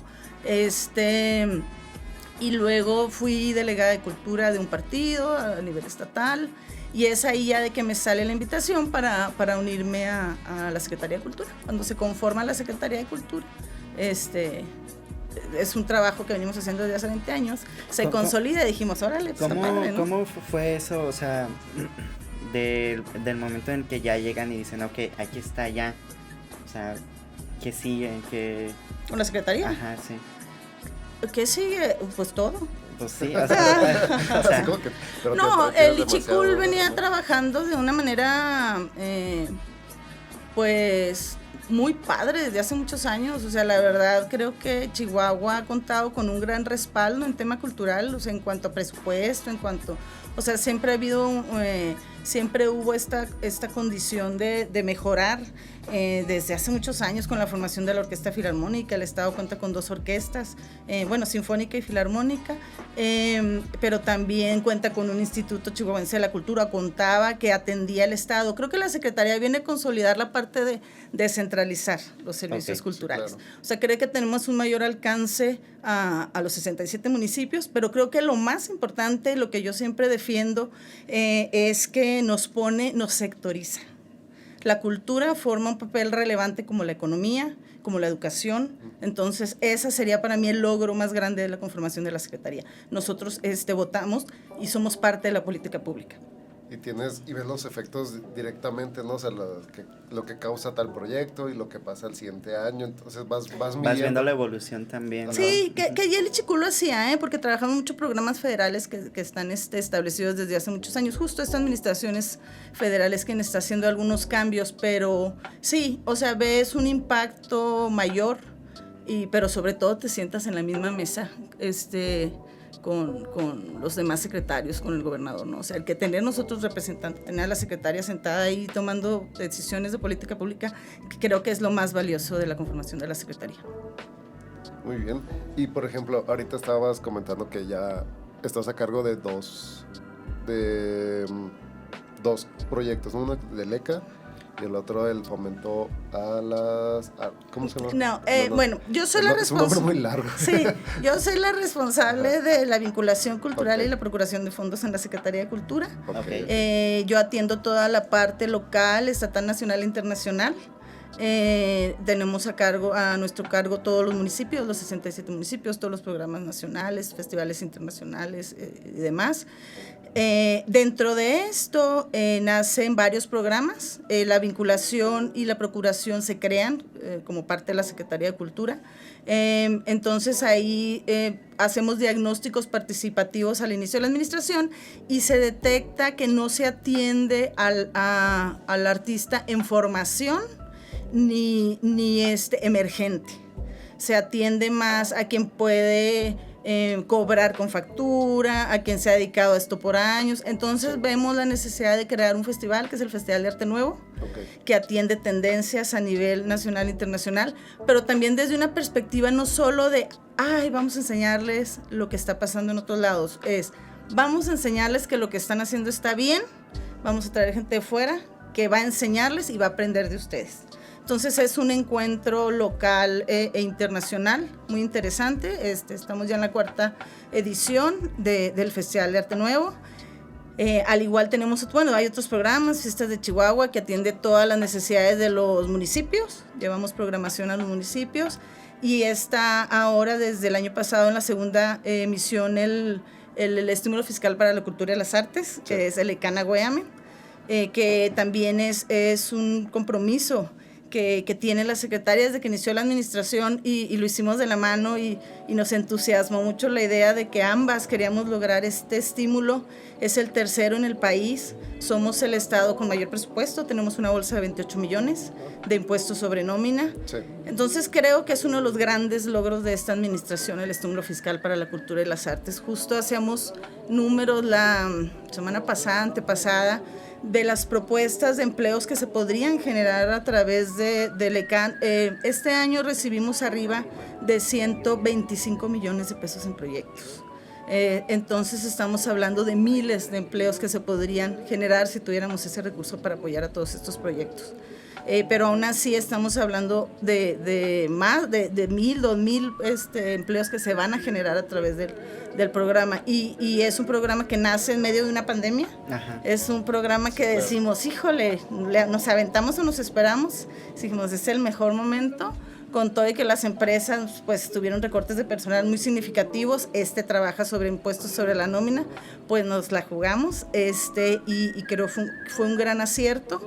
Y luego fui delegada de cultura de un partido a nivel estatal, y es ahí ya de que me sale la invitación para unirme a la Secretaría de Cultura. Cuando se conforma la Secretaría de Cultura, es un trabajo que venimos haciendo desde hace 20 años, se consolida y dijimos, órale, pues está padre, ¿no? ¿Cómo fue eso? O sea, del momento en que ya llegan y dicen, ok, aquí está ya, o sea, ¿qué sigue? ¿Con la Secretaría? Ajá, sí. ¿Qué sigue? Pues todo. Pues sí, o sea, no, el Ichicul venía trabajando de una manera, pues, muy padre desde hace muchos años. O sea, la verdad creo que Chihuahua ha contado con un gran respaldo en tema cultural, o sea, en cuanto a presupuesto, o sea, siempre ha habido, siempre hubo esta condición de mejorar desde hace muchos años con la formación de la Orquesta Filarmónica. El Estado cuenta con 2 orquestas, Sinfónica y Filarmónica, pero también cuenta con un Instituto Chihuahuense de la Cultura, contaba, que atendía el Estado. Creo que la Secretaría viene a consolidar la parte de descentralizar los servicios culturales. Sí, claro. O sea, cree que tenemos un mayor alcance a los 67 municipios, pero creo que lo más importante, lo que yo siempre defiendo, es que nos sectoriza. La cultura forma un papel relevante como la economía, como la educación. Entonces, ese sería para mí el logro más grande de la conformación de la Secretaría. Nosotros votamos y somos parte de la política pública. Y ves los efectos directamente, ¿no? O sea, lo que causa tal proyecto y lo que pasa el siguiente año. Entonces vas viendo la evolución también, ¿no? Sí, que ya el Ichicul lo hacía, porque trabajamos muchos programas federales que están establecidos desde hace muchos años. Justo esta administraciones federales quien está haciendo algunos cambios, pero sí, o sea, ves un impacto mayor, pero sobre todo te sientas en la misma mesa, con los demás secretarios, con el gobernador, ¿no? O sea, el que tener nosotros representantes, tener a la secretaria sentada ahí tomando decisiones de política pública, creo que es lo más valioso de la conformación de la secretaría. Muy bien. Y, por ejemplo, ahorita estabas comentando que ya estás a cargo de dos proyectos, ¿no? Uno de LECA y el otro el fomento a las... ¿Cómo se llama? No, bueno, yo soy la responsable... Es un nombre muy largo. Sí, yo soy la responsable de la vinculación cultural Okay. y la procuración de fondos en la Secretaría de Cultura. Okay. Yo atiendo toda la parte local, estatal, nacional e internacional. Tenemos a nuestro cargo todos los municipios, los 67 municipios, todos los programas nacionales, festivales internacionales y demás. Dentro de esto nacen varios programas. La vinculación y la procuración se crean como parte de la Secretaría de Cultura. Entonces ahí hacemos diagnósticos participativos al inicio de la administración y se detecta que no se atiende al artista en formación ni emergente. Se atiende más a quien puede cobrar con factura, a quien se ha dedicado a esto por años. Entonces vemos la necesidad de crear un festival, que es el Festival de Arte Nuevo, que atiende tendencias a nivel nacional e internacional, pero también desde una perspectiva no solo de, vamos a enseñarles lo que está pasando en otros lados, vamos a enseñarles que lo que están haciendo está bien, vamos a traer gente de fuera que va a enseñarles y va a aprender de ustedes. Entonces es un encuentro local e internacional muy interesante. Estamos ya en la 4ª edición del Festival de Arte Nuevo. Al igual hay otros programas, Fiestas de Chihuahua, que atiende todas las necesidades de los municipios. Llevamos programación a los municipios y está ahora desde el año pasado en la 2ª emisión el estímulo fiscal para la cultura y las artes, que es el ECANA Güeame, que también es un compromiso que tiene la secretaria desde que inició la administración y lo hicimos de la mano y nos entusiasmó mucho la idea de que ambas queríamos lograr este estímulo. Es el tercero en el país, somos el estado con mayor presupuesto, tenemos una bolsa de 28 millones de impuestos sobre nómina. Sí. Entonces creo que es uno de los grandes logros de esta administración, el estímulo fiscal para la cultura y las artes. Justo hacíamos números la semana pasada, antepasada, de las propuestas de empleos que se podrían generar a través del ECAN. Este año recibimos arriba de 125 millones de pesos en proyectos. Entonces estamos hablando de miles de empleos que se podrían generar si tuviéramos ese recurso para apoyar a todos estos proyectos. Pero aún así estamos hablando de más de 1,000, 2,000 empleos que se van a generar a través del programa. Y es un programa que nace en medio de una pandemia. Ajá. Es un programa que decimos, híjole, nos aventamos o nos esperamos. Dijimos, es el mejor momento. Con todo y que las empresas pues tuvieron recortes de personal muy significativos, trabaja sobre impuestos sobre la nómina, pues nos la jugamos, y creo fue un gran acierto.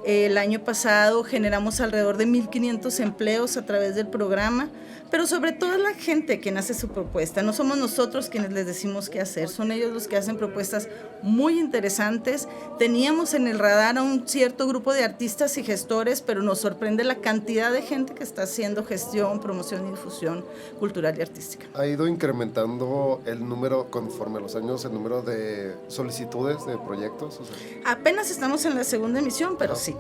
El año pasado generamos alrededor de 1,500 empleos a través del programa, pero sobre todo es la gente quien hace su propuesta. No somos nosotros quienes les decimos qué hacer, son ellos los que hacen propuestas muy interesantes. Teníamos en el radar a un cierto grupo de artistas y gestores, pero nos sorprende la cantidad de gente que está haciendo gestión, promoción y difusión cultural y artística. ¿Ha ido incrementando el número, conforme a los años, el número de solicitudes de proyectos? Apenas estamos en la 2ª emisión, pero sí.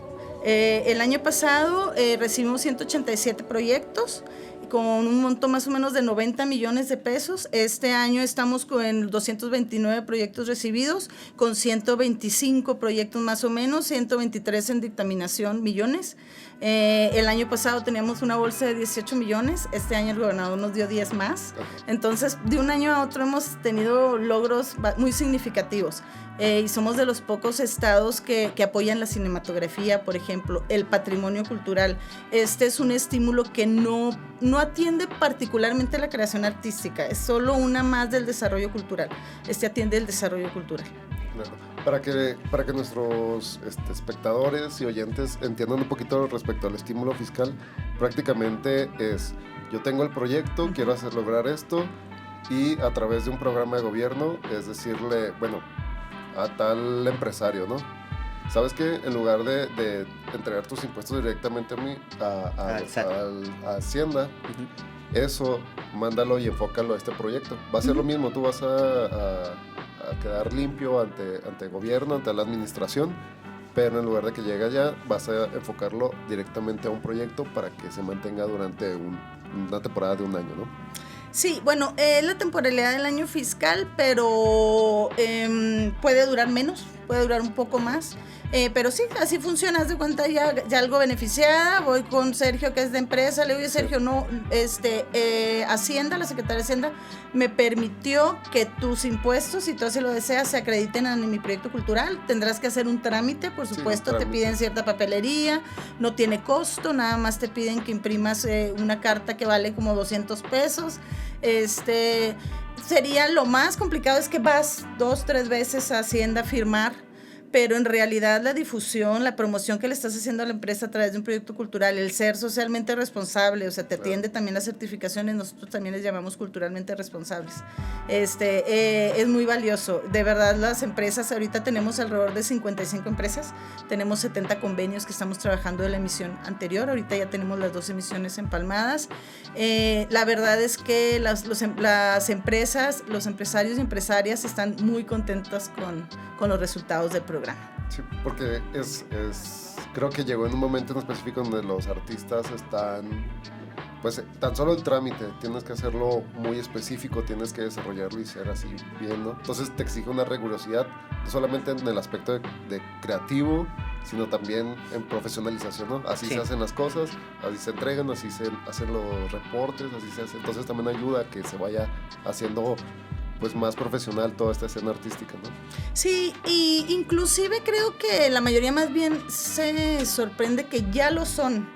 El año pasado recibimos 187 proyectos con un monto más o menos de 90 millones de pesos. Este año estamos con 229 proyectos recibidos, con 125 proyectos más o menos, 123 en dictaminación millones. El año pasado teníamos una bolsa de 18 millones, este año el gobernador nos dio 10 más. Entonces, de un año a otro hemos tenido logros muy significativos. Y somos de los pocos estados que apoyan la cinematografía, por ejemplo, el patrimonio cultural. Es un estímulo que no atiende particularmente la creación artística, es solo una más del desarrollo cultural. Atiende el desarrollo cultural. Claro. Para que nuestros espectadores y oyentes entiendan un poquito respecto al estímulo fiscal, prácticamente yo tengo el proyecto, quiero lograr esto, y a través de un programa de gobierno, es decirle, a tal empresario, ¿no? ¿Sabes qué? En lugar de entregar tus impuestos directamente a mí, a Hacienda, eso, mándalo y enfócalo a este proyecto. Va a ser lo mismo, tú vas a quedar limpio ante gobierno, ante la administración, pero en lugar de que llegue allá, vas a enfocarlo directamente a un proyecto para que se mantenga durante una temporada de un año, ¿no? Sí, es la temporalidad del año fiscal, pero puede durar menos. puede durar un poco más. Pero sí, así funciona, haz de cuenta ya algo beneficiada, voy con Sergio que es de empresa, le digo, Sergio, no, Hacienda, la Secretaría de Hacienda me permitió que tus impuestos, si tú así lo deseas, se acrediten en mi proyecto cultural, tendrás que hacer un trámite, por supuesto, sí, te piden cierta papelería, no tiene costo, nada más te piden que imprimas una carta que vale como 200 pesos, sería lo más complicado es que vas 2-3 veces a Hacienda a firmar, pero en realidad la difusión, la promoción que le estás haciendo a la empresa a través de un proyecto cultural, el ser socialmente responsable, o sea, te atiende también las certificaciones, nosotros también les llamamos culturalmente responsables, es muy valioso. De verdad, las empresas, ahorita tenemos alrededor de 55 empresas, tenemos 70 convenios que estamos trabajando de la emisión anterior, ahorita ya tenemos las 2 emisiones empalmadas. La verdad es que las empresas, los empresarios y empresarias están muy contentos con los resultados del programa. Sí, porque creo que llegó en un momento en específico donde los artistas están, pues tan solo el trámite, tienes que hacerlo muy específico, tienes que desarrollarlo y ser así bien, ¿no? Entonces te exige una rigurosidad, no solamente en el aspecto de creativo, sino también en profesionalización, ¿no? Así sí. Se hacen las cosas, así se entregan, así se hacen los reportes, así se hace. Entonces también ayuda a que se vaya haciendo pues más profesional toda esta escena artística, ¿no? Sí, y inclusive creo que la mayoría más bien se sorprende que ya lo son.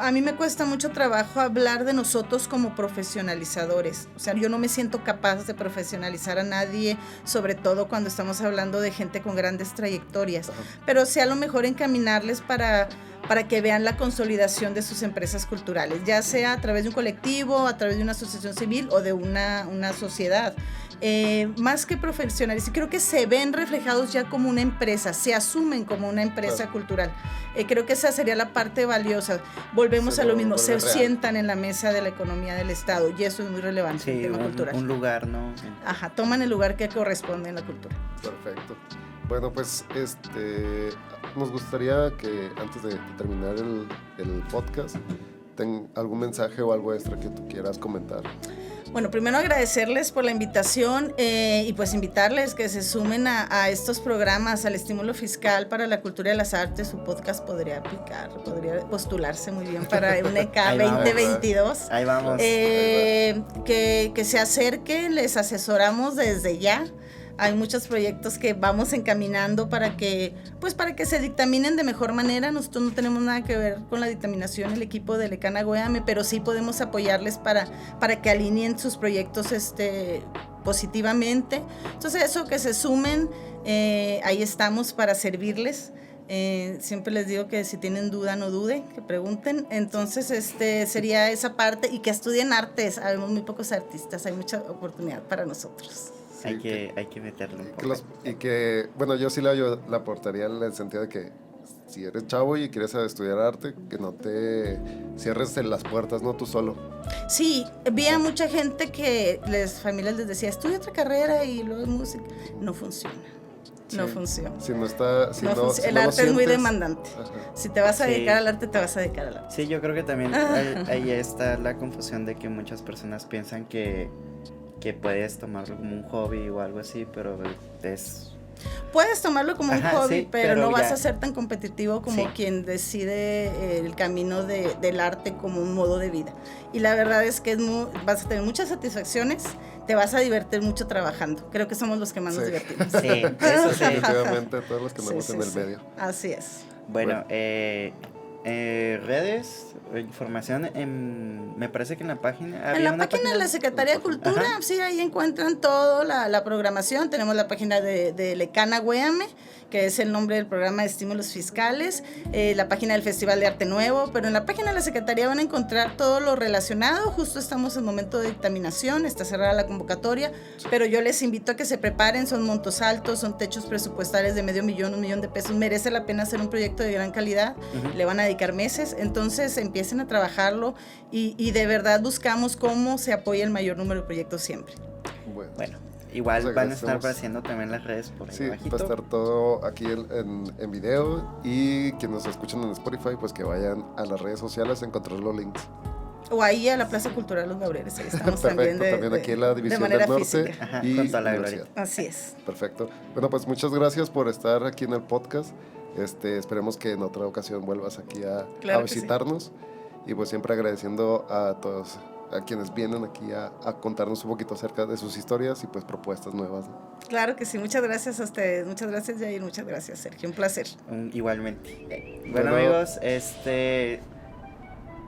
A mí me cuesta mucho trabajo hablar de nosotros como profesionalizadores, o sea, yo no me siento capaz de profesionalizar a nadie, sobre todo cuando estamos hablando de gente con grandes trayectorias, pero sí a lo mejor encaminarles para que vean la consolidación de sus empresas culturales, ya sea a través de un colectivo, a través de una asociación civil o de una sociedad. Más que profesionales, creo que se ven reflejados ya como una empresa, se asumen como una empresa cultural. Creo que esa sería la parte valiosa. Volvemos a lo mismo, se sientan en la mesa de la economía del Estado y eso es muy relevante, el tema cultural. Un lugar, ¿no? Ajá, toman el lugar que corresponde en la cultura. Perfecto. Bueno, pues nos gustaría que antes de terminar el podcast, tenga algún mensaje o algo extra que tú quieras comentar. Bueno, primero agradecerles por la invitación y pues invitarles que se sumen a estos programas, al estímulo fiscal para la cultura y las artes. Su podcast podría postularse muy bien para UNECA 2022. Ahí vamos. Que se acerquen, les asesoramos desde ya. Hay muchos proyectos que vamos encaminando para que se dictaminen de mejor manera. Nosotros no tenemos nada que ver con la dictaminación, el equipo de Lecana Güéame, pero sí podemos apoyarles para que alineen sus proyectos positivamente. Entonces eso, que se sumen, ahí estamos para servirles. Siempre les digo que si tienen duda, no dude, que pregunten. Entonces sería esa parte, y que estudien artes. Habemos muy pocos artistas, hay mucha oportunidad para nosotros. Sí, hay que meterlo un poco. Y que, bueno, yo sí le aportaría en el sentido de que si eres chavo y quieres estudiar arte, que no te cierres en las puertas, no tú solo. Sí, vi a mucha gente que las familias les decía, estudia otra carrera y luego música. No funciona. Sí, no funciona. El arte es muy demandante. Ajá. Si te vas a dedicar al arte, te vas a dedicar al arte. Sí, yo creo que también ahí está la confusión de que muchas personas piensan que puedes tomarlo como un hobby o algo así, pero puedes tomarlo como un hobby, sí, pero no vas a ser tan competitivo como quien decide el camino del arte como un modo de vida. Y la verdad es que vas a tener muchas satisfacciones, te vas a divertir mucho trabajando. Creo que somos los que más nos divertimos. Sí, eso sí. Definitivamente, todos los que andamos en el medio. Así es. Bueno, redes, información, me parece que en la página... En la página de la Secretaría de Cultura, sí, ahí encuentran toda la programación. Tenemos la página de Lecana Güéame, que es el nombre del programa de estímulos fiscales, la página del Festival de Arte Nuevo, pero en la página de la Secretaría van a encontrar todo lo relacionado. Justo estamos en momento de dictaminación, está cerrada la convocatoria, pero yo les invito a que se preparen, son montos altos, son techos presupuestales de $500,000, $1 millón de pesos, merece la pena hacer un proyecto de gran calidad, le van a dedicar meses, entonces empiecen a trabajarlo y de verdad buscamos cómo se apoya el mayor número de proyectos siempre. Bueno. Igual van a estar haciendo también las redes por ahí bajito. Sí, va a estar todo aquí en video, y quienes nos escuchan en Spotify, pues que vayan a las redes sociales a encontrar los links. O ahí a la Plaza Cultural Los Laureles, ahí estamos Perfecto, también aquí en la División del Norte. Ajá, y con toda la Universidad. gloria. Así es. Perfecto. Bueno, pues muchas gracias por estar aquí en el podcast. Esperemos que en otra ocasión vuelvas aquí a visitarnos. Y pues siempre agradeciendo a todos, a quienes vienen aquí a contarnos un poquito acerca de sus historias y pues propuestas nuevas, ¿no? Claro que sí, muchas gracias a ustedes, muchas gracias Jair, muchas gracias Sergio, un placer. Igualmente. Bueno amigos,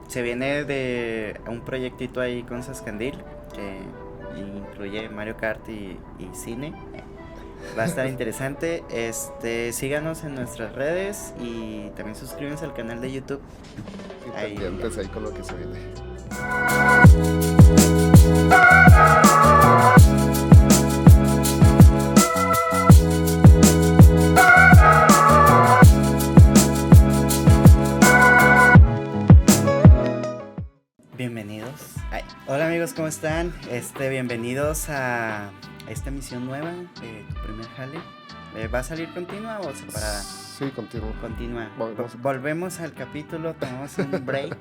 se viene de un proyectito ahí con Sascandil que incluye Mario Kart y cine. Va a estar interesante. Síganos en nuestras redes y también suscríbanse al canal de YouTube. Y pendientes ahí con lo que se viene. Bienvenidos. Hola amigos, ¿cómo están? Bienvenidos a esta emisión nueva de tu primer jale. ¿Va a salir continua o separada? Sí, continua. Volvemos al capítulo, tomamos un break.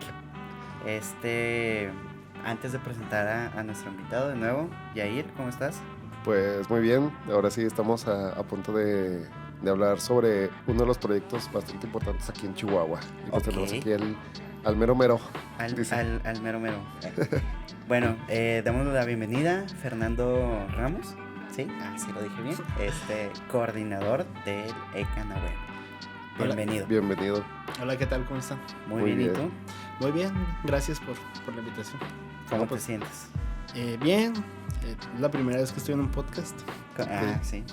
Antes de presentar a nuestro invitado de nuevo, Yair, ¿cómo estás? Pues muy bien, ahora sí estamos a punto de hablar sobre uno de los proyectos bastante importantes aquí en Chihuahua. Y pues tenemos aquí al mero mero. Al mero mero. Bueno, damos la bienvenida a Fernando Ramos, ¿sí? Sí lo dije bien. Coordinador del ECA-Nahuel. Bienvenido. Bienvenido. Hola, ¿qué tal? ¿Cómo están? Muy bien, ¿y tú? Muy bien, gracias por la invitación. ¿Cómo te sientes? Bien, es la primera vez que estoy en un podcast. Sí.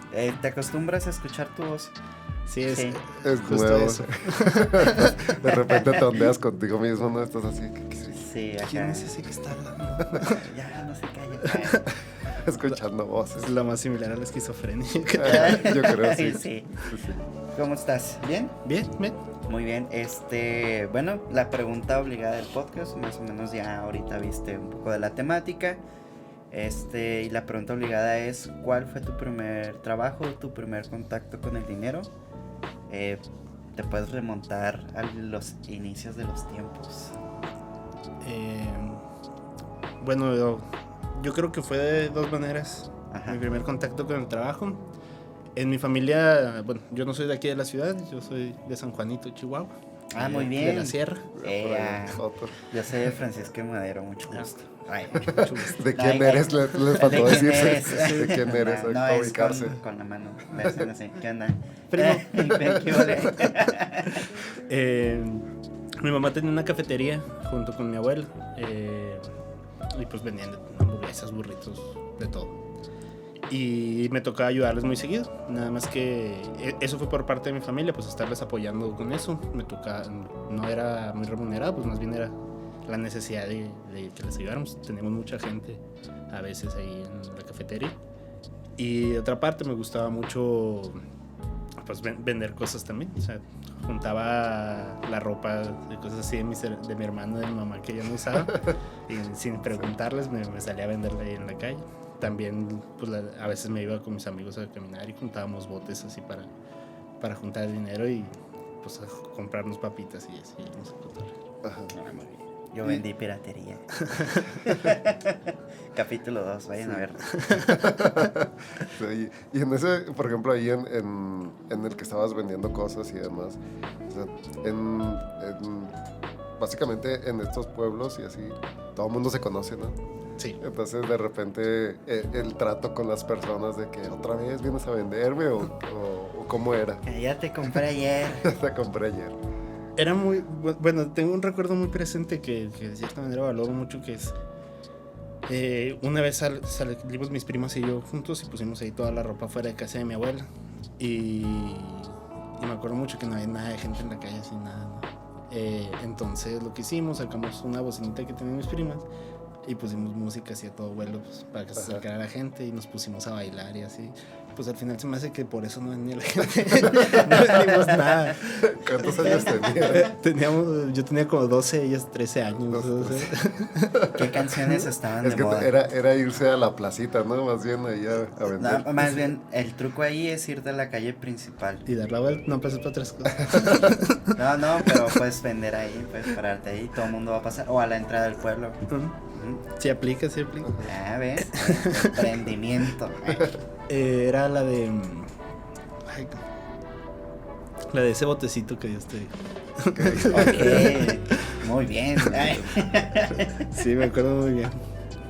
¿Te acostumbras a escuchar tu voz? Sí, es justo nuevo. Eso. De repente te ondeas contigo mismo, ¿no? Estás así. Sí, acá. ¿Quién es ese que está hablando? Ya, no se calla. Escuchando voces. Es lo más similar a la esquizofrenia. Yo creo, sí. Sí. ¿Cómo estás? ¿Bien? Bien. Muy bien. Bueno, la pregunta obligada del podcast, más o menos ya ahorita viste un poco de la temática. Y la pregunta obligada es, ¿cuál fue tu primer trabajo, tu primer contacto con el dinero? ¿Te puedes remontar a los inicios de los tiempos? Bueno, yo creo que fue de dos maneras. Ajá. Mi primer contacto con el trabajo. En mi familia, bueno, yo no soy de aquí de la ciudad, yo soy de San Juanito, Chihuahua. Muy bien. De la sierra. Yo soy de Francisco Madero, mucho gusto. Mucho gusto. ¿De quién eres? Les faltó decirse. ¿De quién eres? No, para es ubicarse. con la mano. Me hacen así. ¿Qué onda? Primo. ¿Qué Mi mamá tenía una cafetería junto con mi abuela. Y pues vendían hamburguesas, burritos, de todo. Y me tocaba ayudarles muy seguido. Nada más que eso fue por parte de mi familia, pues estarles apoyando con eso. No era muy remunerado, pues más bien era la necesidad de que les ayudáramos. Teníamos mucha gente a veces ahí en la cafetería. Y de otra parte me gustaba mucho pues vender cosas también. O sea, juntaba la ropa de cosas así de mi hermano y de mi mamá que yo no usaba. Y sin preguntarles me salía a venderla ahí en la calle. También pues a veces me iba con mis amigos a caminar y juntábamos botes así para juntar dinero y pues a comprarnos papitas y así. Yo vendí piratería. Capítulo 2, vayan a ver. Sí, y en ese, por ejemplo, ahí en el que estabas vendiendo cosas y demás, o sea, básicamente en estos pueblos y así, todo el mundo se conoce, ¿no? Sí. Entonces, de repente, el trato con las personas de que otra vez vienes a venderme o cómo era. Ya te compré ayer. Te compré ayer. Era muy, bueno, tengo un recuerdo muy presente que de cierta manera valoro mucho, que es una vez salimos mis primas y yo juntos y pusimos ahí toda la ropa fuera de casa de mi abuela y me acuerdo mucho que no había nada de gente en la calle, así nada. Entonces lo que hicimos, sacamos una bocinita que tenían mis primas y pusimos música así a todo vuelo, pues, para que se acercara la gente, y nos pusimos a bailar y así. Pues al final se me hace que por eso no venía la gente. No vendimos nada. ¿Cuántos años tenías? Yo tenía como 12, ellas 13 años. ¿Qué canciones estaban Es de que moda? era irse a la placita, ¿no? Más bien ahí a vender. No, más bien, el truco ahí es irte a la calle principal. Y dar la vuelta, no, pues es para otras cosas. No, pero puedes vender ahí, puedes pararte ahí, todo el mundo va a pasar. O a la entrada del pueblo. Sí aplica. Ah, ¿ves? Emprendimiento. Era la de... Ay, la de ese botecito que Dios te dijo. Ok, muy bien. Sí, me acuerdo muy bien.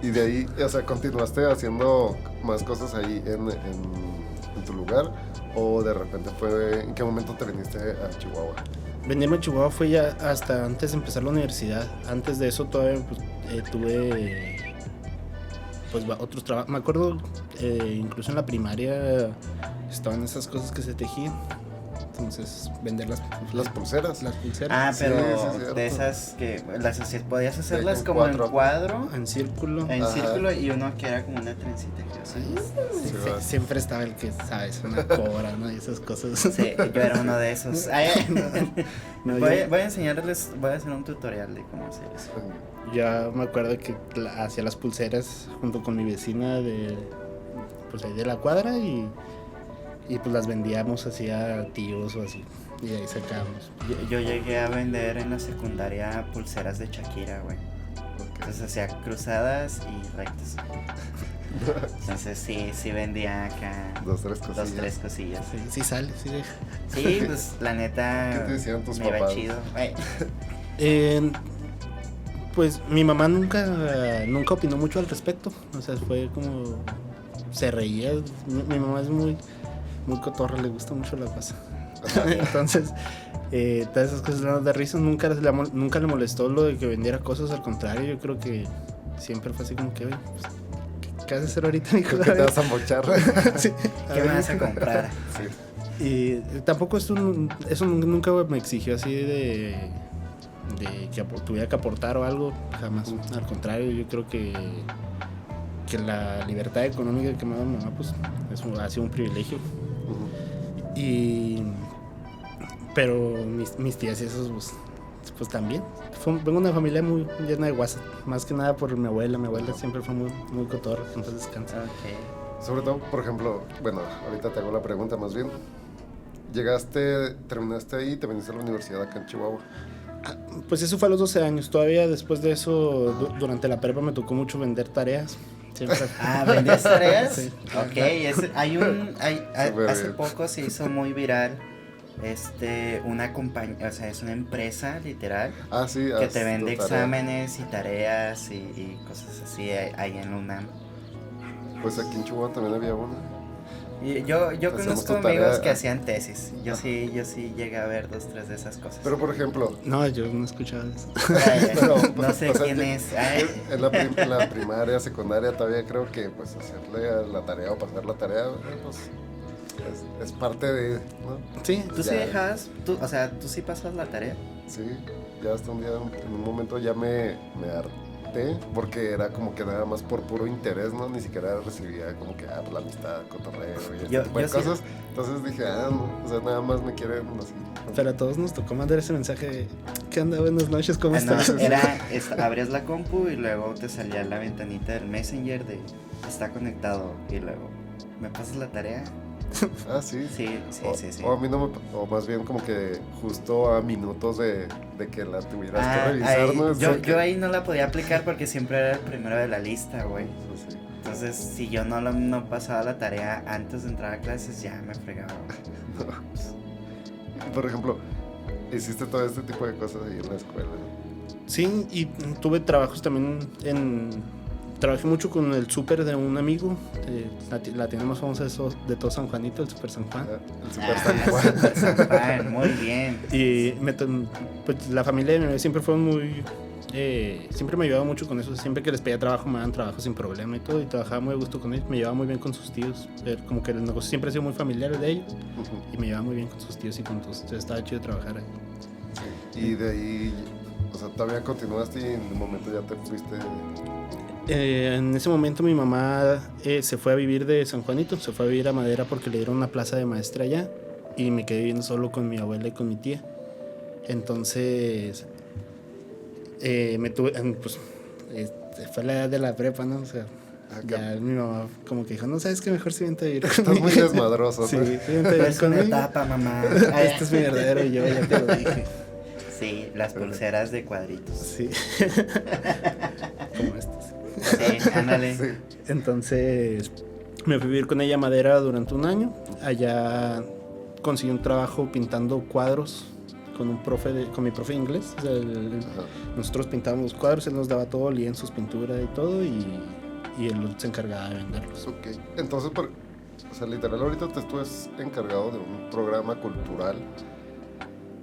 Y de ahí, o sea, ¿continuaste haciendo más cosas ahí en tu lugar? ¿O de repente en qué momento te viniste a Chihuahua? Venirme a Chihuahua fue ya hasta antes de empezar la universidad. Antes de eso todavía pues, tuve pues otros trabajos. Me acuerdo incluso en la primaria estaban esas cosas que se tejían. Entonces vender las pulseras. Las pulseras. Ah, pero sí, de esas que podías hacerlas En como cuatro. en cuadro. En círculo. En Ajá. círculo y uno que era como una trencita. Sí, Sí, va. siempre estaba el que, ¿sabes? Una cobra, ¿no? Y esas cosas. Sí, yo era uno de esos. No, voy yo- a enseñarles, voy a hacer un tutorial de cómo hacer eso. Ya me acuerdo que hacía las pulseras junto con mi vecina pues ahí de la cuadra y pues las vendíamos así a tíos o así. Y de ahí sacábamos. Yo llegué a vender en la secundaria pulseras de Shakira, güey. Entonces hacía cruzadas y rectas. Entonces sí vendía acá 2-3 cosillas. 2-3 cosillas. Sí sale, sí deja. Sí, pues la neta ¿Qué te decían tus me iba papás? chido. Güey. Pues mi mamá nunca opinó mucho al respecto. O sea, fue como... Se reía. Mi mamá es muy cotorra, le gusta mucho la cosa. Entonces, todas esas cosas le dan de risa. Nunca le molestó lo de que vendiera cosas. Al contrario, yo creo que siempre fue así como que, oye, pues, ¿qué vas a hacer ahorita, mijo? ¿Qué te vas a mochar? Sí, ¿Qué me vas a comprar? Sí. Y tampoco eso nunca me exigió así de que tuviera que aportar o algo, jamás. Al contrario, yo creo que la libertad económica que me da mi mamá pues ha sido un privilegio. Pero mis tías y esos pues también. Vengo de una familia muy llena de guasa, más que nada por mi abuela. Mi abuela siempre fue muy cotorra, entonces descansa. Ok. Sobre todo, por ejemplo, bueno, ahorita te hago la pregunta más bien. Terminaste ahí y te viniste a la universidad acá en Chihuahua. Pues eso fue a los 12 años. Todavía después de eso, durante la prepa me tocó mucho vender tareas. Siempre. ¿Vendías tareas? Sí. Ok, Súper hace bien. poco se hizo muy viral una compañía, o sea, es una empresa literal Ah, sí. que haz te vende tu tarea. exámenes y tareas y cosas así ahí en la UNAM. Pues aquí en Chihuahua también había una. Y yo Hacemos conozco tu tarea. amigos que hacían tesis. Yo sí llegué a ver 2-3 de esas cosas. Pero, por ejemplo, No, yo no escuchaba eso. pero, No sé o sea, quién es. Ay. en la primaria, secundaria, todavía creo que pues hacerle la tarea o pasar la tarea, pues es parte de, ¿no? Sí, ¿Tú sí Ya. dejabas? O sea, ¿tú sí pasas la tarea? Sí, ya hasta un día, en un momento ya me harté, porque era como que nada más por puro interés, ¿no? Ni siquiera recibía como que, pues la amistad, cotorreo y este Yo tipo de sí. cosas. Entonces dije, no, o sea, nada más me quieren así. pero a todos nos tocó mandar ese mensaje de ¿qué onda? Buenas noches, ¿cómo Ah, no, estás? abrías la compu y luego te salía la ventanita del Messenger de está conectado y luego, ¿me pasas la tarea? Ah, sí. Sí. O a mí no o más bien como que justo a minutos de que la tuvieras que revisar, ahí, ¿no? yo ahí no la podía aplicar porque siempre era el primero de la lista, güey. Sí. Entonces, si yo no pasaba la tarea antes de entrar a clases, ya me fregaba. Por ejemplo, hiciste todo este tipo de cosas ahí en la escuela. Sí, y tuve trabajos también trabajé mucho con el súper de un amigo, la tienda más famosa de todo San Juanito, el Super San Juan. El Super San Juan. Super San Juan, muy bien. Y pues la familia de mi bebé siempre fue siempre me ayudaba mucho con eso. Siempre que les pedía trabajo me daban trabajo sin problema y todo. Y trabajaba muy a gusto con ellos. Me llevaba muy bien con sus tíos. Como que el negocio siempre ha sido muy familiar de ellos. Y me llevaba muy bien con sus tíos y con todos. Entonces estaba chido trabajar ahí. Y de ahí O sea, todavía continuaste y en un momento ya te fuiste. En ese momento mi mamá se fue a vivir de San Juanito, se fue a vivir a Madera porque le dieron una plaza de maestra allá y me quedé viviendo solo con mi abuela y con mi tía. Entonces fue la edad de la prepa, ¿no? O sea, ya mi mamá como que dijo, no, ¿sabes qué? Mejor si vente a vivir conmigo. Estás muy desmadroso, Sí, ¿no? sí, vente a vivir Es una conmigo. etapa, mamá. Este es mi verdadero yo, ya te lo dije. Sí, las pulseras de cuadritos. Sí. Como estas. Sí, ándale. Sí. Entonces me fui a vivir con ella a Madera durante un año. Allá conseguí un trabajo pintando cuadros con mi profe de inglés. O sea, nosotros pintábamos los cuadros, él nos daba todo, lienzos, pintura y todo, y él se encargaba de venderlos. Ok. Entonces, o sea, literal, ahorita te estás encargado de un programa cultural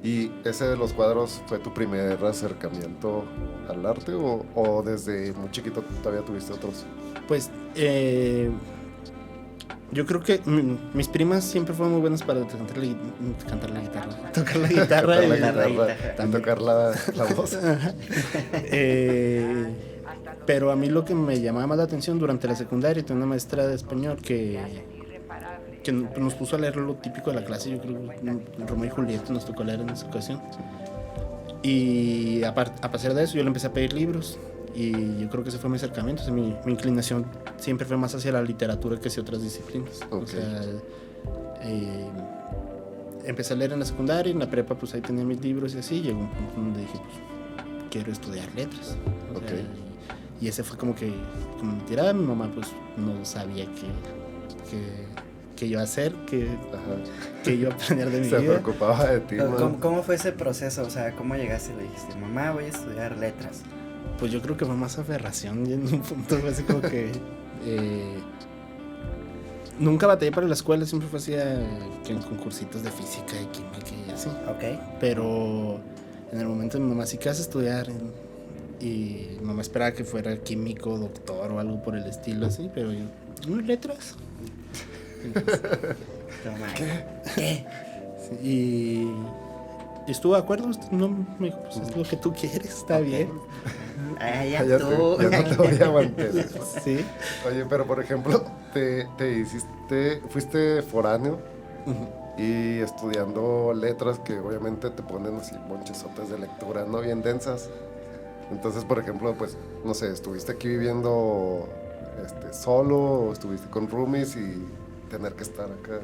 y ese de los cuadros fue tu primer acercamiento al arte o desde muy chiquito todavía tuviste otros. Pues yo creo que mis primas siempre fueron muy buenas para cantar la guitarra, tocar la guitarra Tocar la y guitarra y también. tocar la voz. Pero a mí lo que me llamaba más la atención durante la secundaria, tenía una maestra de español que nos puso a leer lo típico de la clase. Yo creo que Romeo y Julieta nos tocó leer en esa ocasión. Y a pesar de eso yo le empecé a pedir libros y yo creo que ese fue mi acercamiento. O sea, mi inclinación siempre fue más hacia la literatura que hacia otras disciplinas. Okay. O sea, empecé a leer en la secundaria y en la prepa pues ahí tenía mis libros y así. Llegó un punto donde dije pues quiero estudiar letras. O sea, y ese fue como me tiraba. Mi mamá pues no sabía qué iba a hacer, qué iba a aprender de mi Se vida. preocupaba de ti, ¿no? ¿Cómo fue ese proceso? O sea, ¿cómo llegaste y le dijiste, mamá, voy a estudiar letras? Pues yo creo que fue más aferración y en un punto fue así como que nunca batallé para la escuela, siempre fue así que en concursitos de física y química y así. Ok. Pero en el momento de mi mamá, sí que vas a estudiar y mi mamá esperaba que fuera químico, doctor o algo por el estilo así, pero yo, ¿no, letras? Toma. ¿Qué? Sí, y estuvo de acuerdo, no, me dijo, pues es lo que tú quieres, está bien. Ay, Ya ya tú. ya no te voy a mantener. Sí. Oye, pero por ejemplo, fuiste foráneo y estudiando letras que obviamente te ponen así monchesotes de lectura, ¿no? Bien densas. Entonces, por ejemplo, pues, no sé, ¿estuviste aquí viviendo solo o estuviste con roomies y tener que estar acá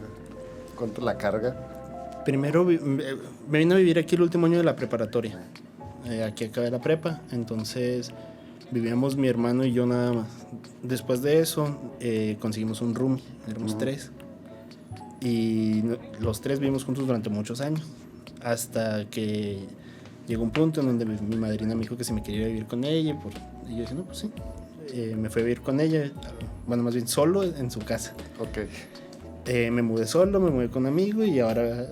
con la carga? Primero me vine a vivir aquí el último año de la preparatoria. Aquí acabé la prepa, entonces vivíamos mi hermano y yo nada más. Después de eso conseguimos un roomie, éramos tres. Y los tres vivimos juntos durante muchos años, hasta que llegó un punto en donde mi madrina me dijo que si me quería ir a vivir con ella, y yo dije, no, pues sí. Me fui a vivir con ella, bueno, más bien solo en su casa. Ok. Me mudé solo, me mudé con un amigo y ahora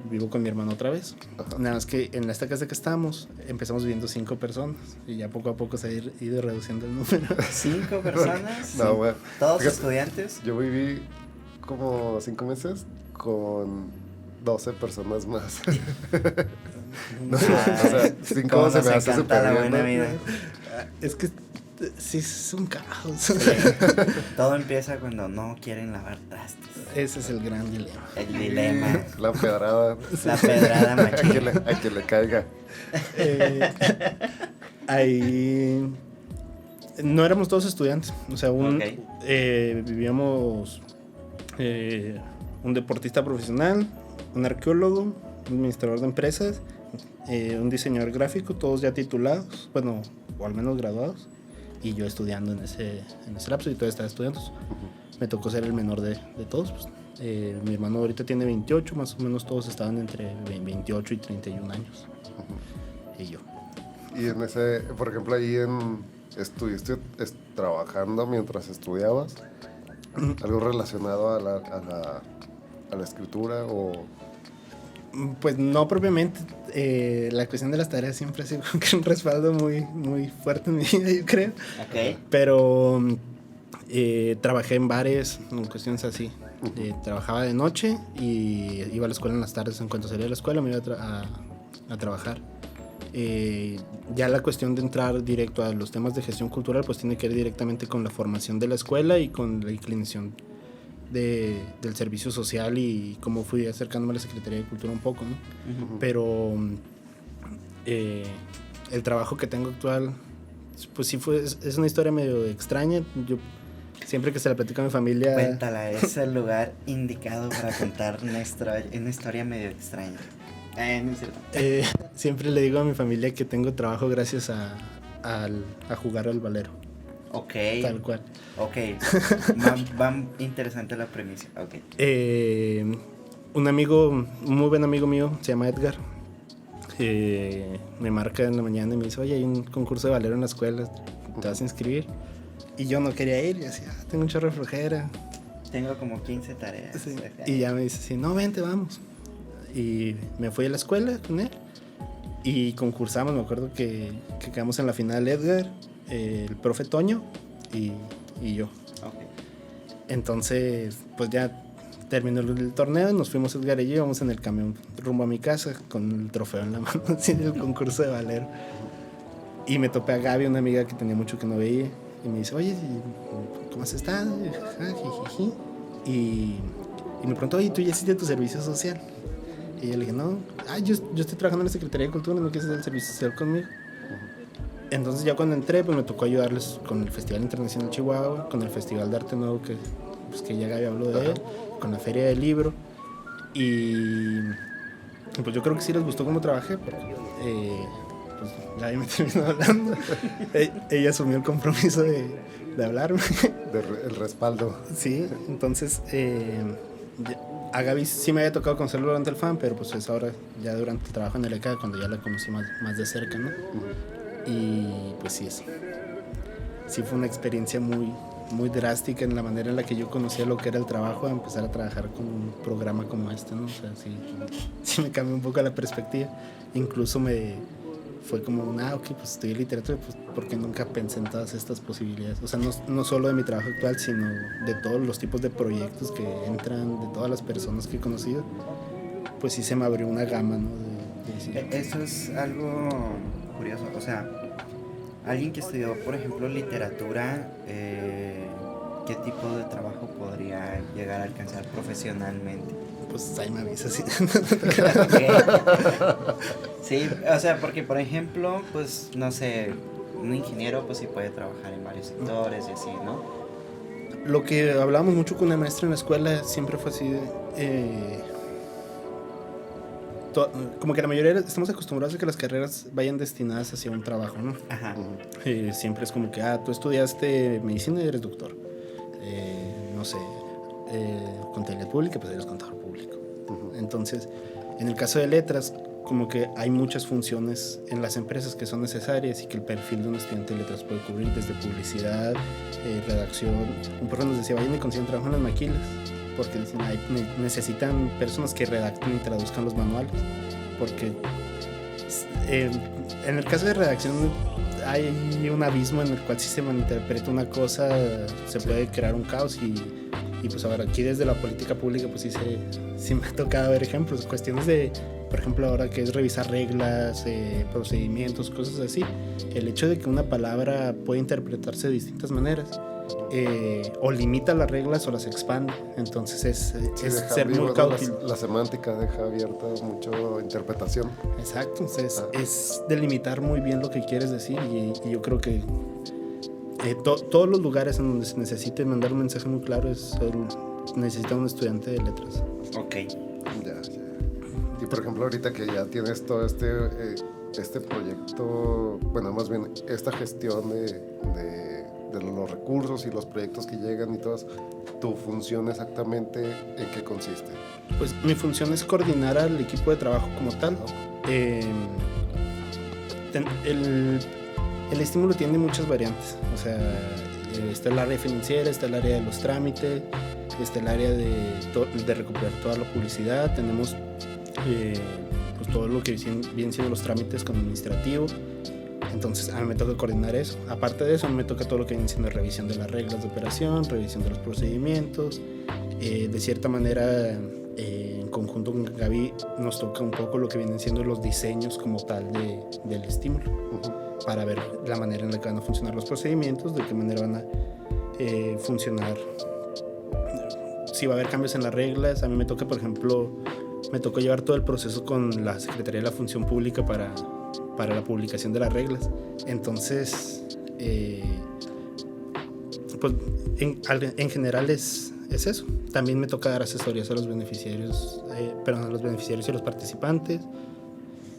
vivo con mi hermano otra vez. Ajá. Nada más que en esta casa que estamos empezamos viviendo 5 personas y ya poco a poco se ha ido reduciendo el número. 5 personas. No, bueno. Todos Fíjate, estudiantes. Yo viví como 5 meses con 12 personas más. No, o sea, 5 Cómo se nos me hace encanta súper la bien, buena ¿no? vida. Es que sí, es un caos. Todo empieza cuando no quieren lavar trastes. Ese es el gran dilema. El dilema. La pedrada. La pedrada A quien machín. a quien le caiga. Ahí no éramos todos estudiantes, o sea, Ok. Vivíamos un deportista profesional, un arqueólogo, un administrador de empresas, un diseñador gráfico, todos ya titulados, bueno, o al menos graduados, y yo estudiando en ese lapso, y todavía estaba estudiando. Me tocó ser el menor de todos. Pues. Mi hermano ahorita tiene 28, más o menos todos estaban entre 28 y 31 años. Y yo. Y en ese, por ejemplo, ahí estuviste trabajando mientras estudiabas. ¿Algo relacionado a la escritura o...? Pues no propiamente. La cuestión de las tareas siempre ha sido como que un respaldo muy, muy fuerte en mi vida, yo creo. Ok. Pero trabajé en bares, en cuestiones así. Trabajaba de noche y iba a la escuela en las tardes. En cuanto salía de la escuela me iba a trabajar. Ya la cuestión de entrar directo a los temas de gestión cultural pues tiene que ver directamente con la formación de la escuela y con la inclinación del servicio social y cómo fui acercándome a la Secretaría de Cultura un poco, ¿no? Uh-huh. Pero el trabajo que tengo actual pues sí es una historia medio extraña. Yo siempre que se la platico a mi familia... Cuéntala, es el lugar indicado para contar una historia medio extraña. No es cierto. Siempre le digo a mi familia que tengo trabajo gracias a jugar al valero. Ok. Tal cual. Ok. Va interesante la premisa. Ok. Un muy buen amigo mío, se llama Edgar. Me marca en la mañana y me dice, oye, hay un concurso de valero en la escuela, ¿te vas a inscribir? Y yo no quería ir, y decía, tengo un chorro de flojera. Tengo como 15 tareas. Sí. Y ya me dice, sí, no, vente, vamos. Y me fui a la escuela con él y concursamos. Me acuerdo que quedamos en la final Edgar, el profe Toño y yo. Okay. Entonces, pues ya terminó el torneo y nos fuimos Edgar y yo, íbamos en el camión rumbo a mi casa con el trofeo en la mano, así en el concurso de valero. Y me topé a Gaby, una amiga que tenía mucho que no veía, y me dice, oye, ¿cómo has estado? Y me preguntó, oye, ¿tú ya hiciste tu servicio social? Y yo le dije, no, yo estoy trabajando en la Secretaría de Cultura, ¿no quieres hacer el servicio social conmigo? Entonces ya cuando entré, pues me tocó ayudarles con el Festival Internacional Chihuahua, con el Festival de Arte Nuevo, que ya Gaby habló de él, con la Feria del Libro. Y pues yo creo que sí les gustó cómo trabajé, porque pues Gaby me terminó hablando. Ella asumió el compromiso de hablarme. El respaldo. Sí, entonces... a Gaby sí me había tocado conocerlo durante el FAM, pero pues es ahora ya durante el trabajo en el ECA cuando ya la conocí más de cerca, ¿no? Y pues sí fue una experiencia muy, muy drástica en la manera en la que yo conocía lo que era el trabajo, a empezar a trabajar con un programa como este, ¿no? O sea, sí me cambió un poco la perspectiva. Incluso fue como ok, pues estudié literatura, pues porque nunca pensé en todas estas posibilidades. O sea, no solo de mi trabajo actual, sino de todos los tipos de proyectos que entran, de todas las personas que he conocido. Pues sí se me abrió una gama, ¿no? Eso es algo curioso. O sea, alguien que estudió, por ejemplo, literatura, ¿qué tipo de trabajo podría llegar a alcanzar profesionalmente? Pues ahí me avisas. ¿Sí? Okay. Sí, o sea, porque por ejemplo, pues no sé, un ingeniero pues sí puede trabajar en varios sectores y así, ¿no? Lo que hablábamos mucho con una maestra en la escuela siempre fue así como que la mayoría estamos acostumbrados a que las carreras vayan destinadas hacia un trabajo, ¿no? Ajá. Siempre es como que, tú estudiaste medicina y eres doctor. No sé, contabilidad pública, pues eres contador público. Entonces, en el caso de letras, como que hay muchas funciones en las empresas que son necesarias y que el perfil de un estudiante de letras puede cubrir, desde publicidad, redacción. Un profe nos decía, vayan y consigan trabajo en las maquilas, porque dicen, necesitan personas que redacten y traduzcan los manuales, porque en el caso de redacción hay un abismo en el cual si se malinterpreta una cosa se puede crear un caos y pues ahora aquí desde la política pública pues sí me ha tocado ver ejemplos, cuestiones de, por ejemplo, ahora que es revisar reglas, procedimientos, cosas así. El hecho de que una palabra puede interpretarse de distintas maneras o limita las reglas o las expande, entonces es ser muy cauto. La semántica deja abierta mucho interpretación. Exacto, entonces es delimitar muy bien lo que quieres decir y yo creo que todos los lugares en donde se necesite mandar un mensaje muy claro necesita un estudiante de letras. Ok. Ya. Y por ejemplo, ahorita que ya tienes todo este proyecto, bueno, más bien esta gestión de los recursos y los proyectos que llegan y todas, ¿tu función exactamente en qué consiste? Pues mi función es coordinar al equipo de trabajo como tal. El estímulo tiene muchas variantes, o sea, está el área financiera, está el área de los trámites, está el área de recuperar toda la publicidad, tenemos pues todo lo que vienen siendo los trámites con administrativo, entonces a mí me toca coordinar eso. Aparte de eso, a mí me toca todo lo que viene siendo revisión de las reglas de operación, revisión de los procedimientos, de cierta manera En conjunto con Gaby nos toca un poco lo que vienen siendo los diseños como tal del estímulo, para ver la manera en la que van a funcionar los procedimientos, de qué manera van a funcionar, si va a haber cambios en las reglas. A mí me toca, por ejemplo, me tocó llevar todo el proceso con la Secretaría de la Función Pública para la publicación de las reglas. Entonces, pues en general es eso. También me toca dar asesorías a los beneficiarios, a los beneficiarios y a los participantes,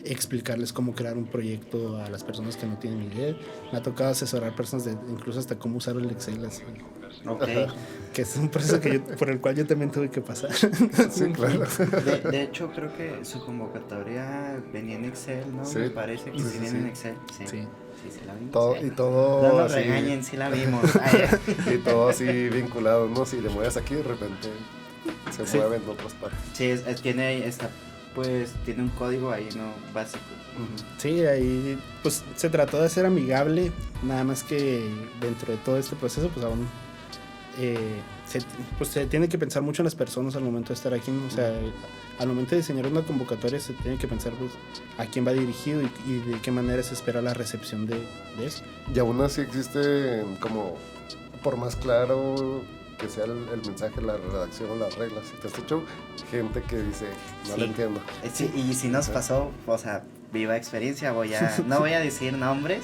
explicarles cómo crear un proyecto a las personas que no tienen ni idea. Me ha tocado asesorar personas incluso hasta cómo usar el Excel, así. Okay. Que es un proceso por el cual yo también tuve que pasar. Sí, claro. De hecho, creo que su convocatoria venía en Excel, ¿no? Sí. Me parece que sí viene en Excel. Sí. Sí, la vimos. Todo, y todo no nos así, regañen, sí la vimos. y todo así vinculado, ¿no? Si le mueves aquí, de repente se mueven otras partes. Sí, tiene un código ahí, ¿no? Básico. Sí, ahí pues se trató de ser amigable, nada más que dentro de todo este proceso pues aún se tiene que pensar mucho en las personas al momento de estar aquí, ¿no? O sea, al momento de diseñar una convocatoria se tiene que pensar pues a quién va dirigido y de qué manera se espera la recepción de eso. Y aún así existe como, por más claro que sea el mensaje, la redacción o las reglas, si te has hecho gente que dice, no lo entiendo. Sí, y si nos pasó, o sea, viva experiencia, no voy a decir nombres,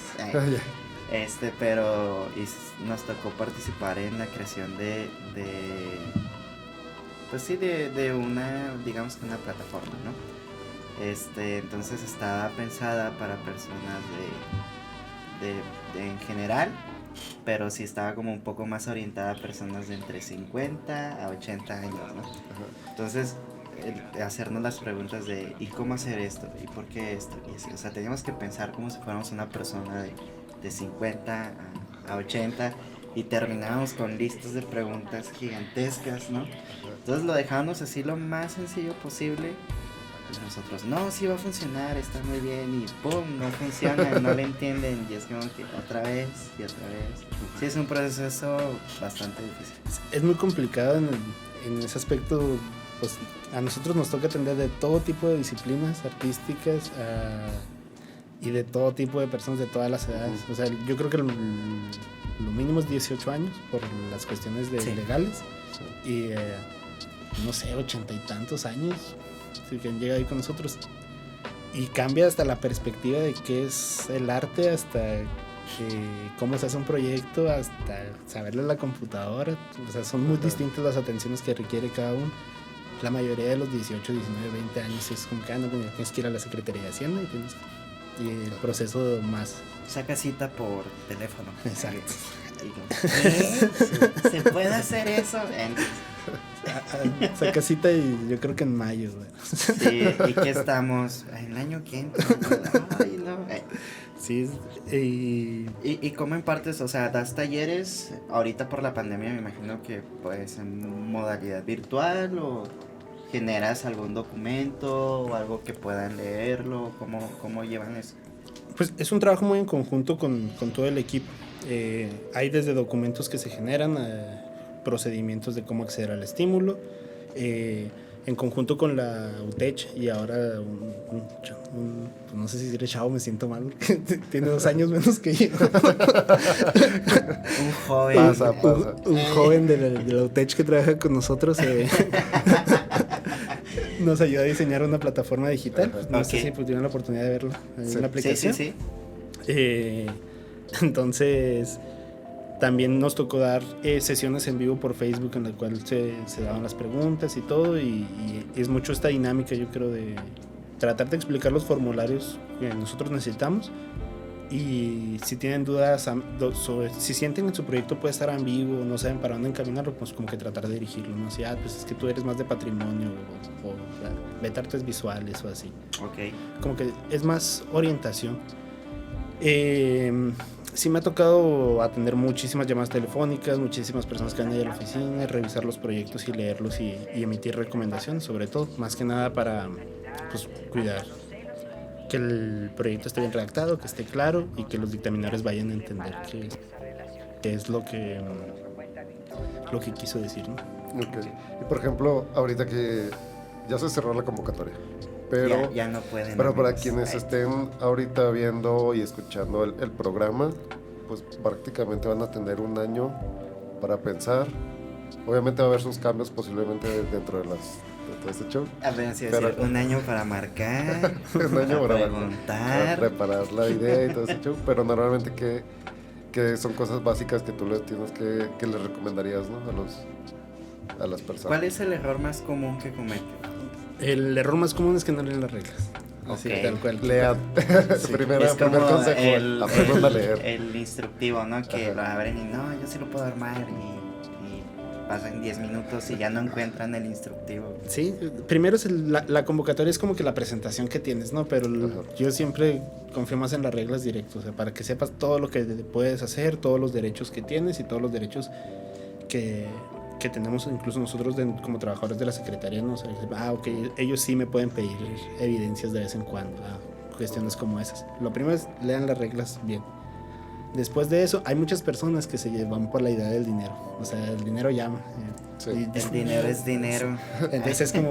pero nos tocó participar en la creación de una, digamos que una plataforma, ¿no? Entonces estaba pensada para personas de en general, pero sí estaba como un poco más orientada a personas de entre 50 a 80 años, ¿no? Entonces, hacernos las preguntas de ¿y cómo hacer esto? ¿Y por qué esto? Y así, o sea, teníamos que pensar como si fuéramos una persona de 50 a 80 y terminábamos con listas de preguntas gigantescas, ¿no? Entonces lo dejábamos así lo más sencillo posible. Y nosotros, no, sí va a funcionar, está muy bien, y ¡pum! No funciona, no le entienden, y es como que otra vez y otra vez. Sí, es un proceso bastante difícil. Es muy complicado en ese aspecto, pues a nosotros nos toca atender de todo tipo de disciplinas artísticas y de todo tipo de personas de todas las edades. O sea, yo creo que lo mínimo es 18 años por las cuestiones legales, y no sé, 80 y tantos años que han llegado ahí con nosotros, y cambia hasta la perspectiva de qué es el arte, hasta cómo se hace un proyecto, hasta saberle a la computadora. O sea, son muy distintas las atenciones que requiere cada uno. La mayoría de los 18, 19, 20 años es como que tienes que ir a la Secretaría de Hacienda y el proceso más. Saca cita por teléfono. Exacto. ¿Se puede hacer eso? Saca cita y yo creo que en mayo, güey. Sí, ¿y qué estamos? ¿En el año que entra? Ay, no. Sí, ¿Y cómo impartes? O sea, ¿das talleres? Ahorita por la pandemia me imagino que pues en modalidad virtual, o generas algún documento o algo que puedan leerlo. ¿Cómo llevan eso? Pues es un trabajo muy en conjunto con todo el equipo. Hay desde documentos que se generan, procedimientos de cómo acceder al estímulo, en conjunto con la UTECH, y ahora no sé si diré chavo, me siento mal, tiene 2 años menos que yo. Un joven. Pasa. Un joven de la UTECH que trabaja con nosotros, nos ayuda a diseñar una plataforma digital. No sé si tuvieron la oportunidad de verlo en una aplicación. Sí. Entonces también nos tocó dar sesiones en vivo por Facebook, en la cual se daban las preguntas y todo, y es mucho esta dinámica, yo creo, de tratar de explicar los formularios que nosotros necesitamos, y si tienen dudas sobre si sienten que su proyecto puede estar ambiguo, no saben para dónde encaminarlo, pues como que tratar de dirigirlo, ¿no? Si, pues es que tú eres más de patrimonio o vete artes visuales o así. Okay. Como que es más orientación. Sí me ha tocado atender muchísimas llamadas telefónicas, muchísimas personas que van ahí a la oficina, revisar los proyectos y leerlos y emitir recomendaciones, sobre todo, más que nada para pues, cuidar que el proyecto esté bien redactado, que esté claro y que los dictaminadores vayan a entender qué es lo que quiso decir, ¿no? Okay. Y por ejemplo, ahorita que ya se cerró la convocatoria. Pero ya no pueden. Pero para amigos. quienes estén ahorita viendo y escuchando el programa, pues prácticamente van a tener un año para pensar. Obviamente va a haber sus cambios posiblemente dentro de este show. A ver, sí, Pero- decir, un año para marcar, Un año para preguntar. preparar la idea y todo ese show. Pero normalmente que son cosas básicas que tú les tienes que les recomendarías, ¿no? A las personas. ¿Cuál es el error más común que cometen? El error más común es que no leen las reglas. Así, Ok. tal cual. Lean. Sí, Primer es como consejo, aprendan a leer. el instructivo, ¿no? Que Ajá. lo abren y no, yo sí lo puedo armar y pasan 10 minutos y ya no encuentran el instructivo. Sí, primero es la convocatoria es como que la presentación que tienes, ¿no? Pero Ajá. yo siempre confío más en las reglas directas, o sea, para que sepas todo lo que puedes hacer, todos los derechos que tienes y todos los derechos que tenemos incluso nosotros como trabajadores de la Secretaría, ¿no? O sea, ok, ellos sí me pueden pedir evidencias de vez en cuando, cuestiones como esas. Lo primero es lean las reglas bien. Después de eso, hay muchas personas que se van por la idea del dinero. O sea, el dinero llama. Sí. El dinero es dinero. Entonces es como,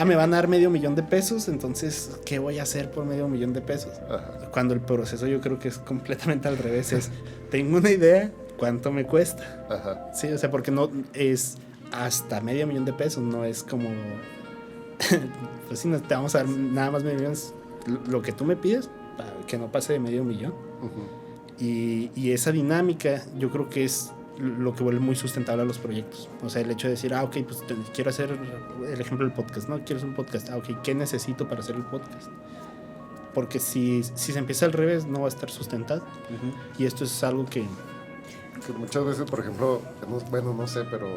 me van a dar $500,000 de pesos, entonces, ¿qué voy a hacer por $500,000 de pesos? Ajá. Cuando el proceso yo creo que es completamente al revés, es, tengo una idea, ¿cuánto me cuesta? Ajá. Sí, o sea, porque no es hasta $500,000 de pesos, no es como, pues sí, no te vamos a dar nada más $500,000, lo que tú me pides, que no pase de $500,000. Ujú. Y esa dinámica yo creo que es lo que vuelve muy sustentable a los proyectos. O sea, el hecho de decir, ok, pues quiero hacer el ejemplo del podcast, ¿no? Quiero hacer un podcast. Ok, ¿qué necesito para hacer el podcast? Porque si se empieza al revés, no va a estar sustentado. Y esto es algo que... Que muchas veces, por ejemplo, bueno, no sé, pero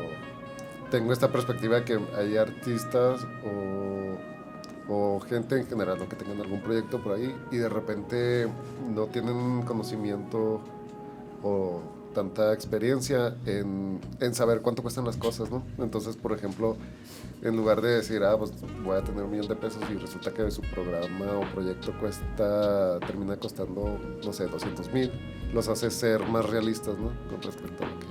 tengo esta perspectiva de que hay artistas o gente en general, ¿no? Que tengan algún proyecto por ahí y de repente no tienen conocimiento o tanta experiencia en saber cuánto cuestan las cosas, ¿no? Entonces, por ejemplo, en lugar de decir, pues voy a tener $1,000,000 y resulta que su programa o proyecto termina costando, no sé, 200,000, los hace ser más realistas, ¿no? Con respecto a lo que...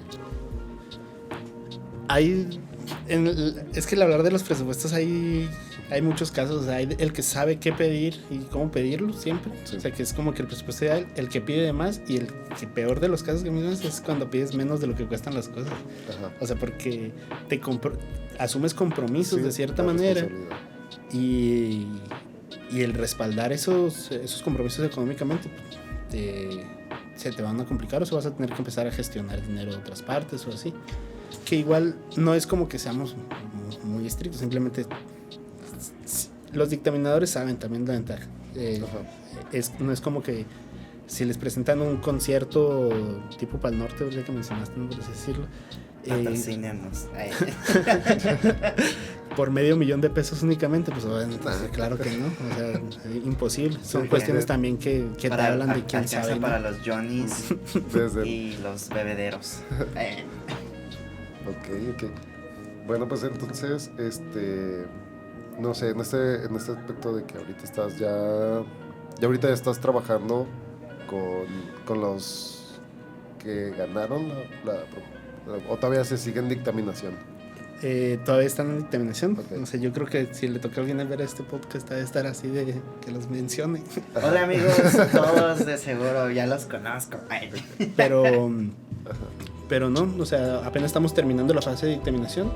Es que al hablar de los presupuestos hay muchos casos. O sea, hay el que sabe qué pedir y cómo pedirlo siempre. Sí. O sea, que es como que el presupuesto ideal, el que pide de más, y el que peor de los casos que mismos es cuando pides menos de lo que cuestan las cosas. Ajá. O sea, porque asumes compromisos Sí, de cierta la manera responsabilidad. y el respaldar esos compromisos económicamente se te van a complicar, o se vas a tener que empezar a gestionar dinero de otras partes o así. Que igual no es como que seamos muy estrictos, simplemente los dictaminadores saben también la ventaja. No es como que si les presentan un concierto tipo Pal Norte, ya que mencionaste, no por así decirlo, Patrocínanos. por $500,000 de pesos únicamente, pues obviamente, claro que no, o sea, imposible. Son cuestiones también que te hablan de quién alcanza sabe, ¿no? para los Johnnies Desde y los bebederos. Ok. Bueno, pues entonces, no sé, en este aspecto de que ahorita estás ya ahorita estás trabajando con los que ganaron o todavía se sigue en dictaminación. Todavía están en dictaminación. Ok. No sé, yo creo que si le toca a alguien ver este podcast, debe estar así de que los mencione. Hola amigos, todos de seguro ya los conozco. Pero no, o sea, apenas estamos terminando la fase de dictaminación.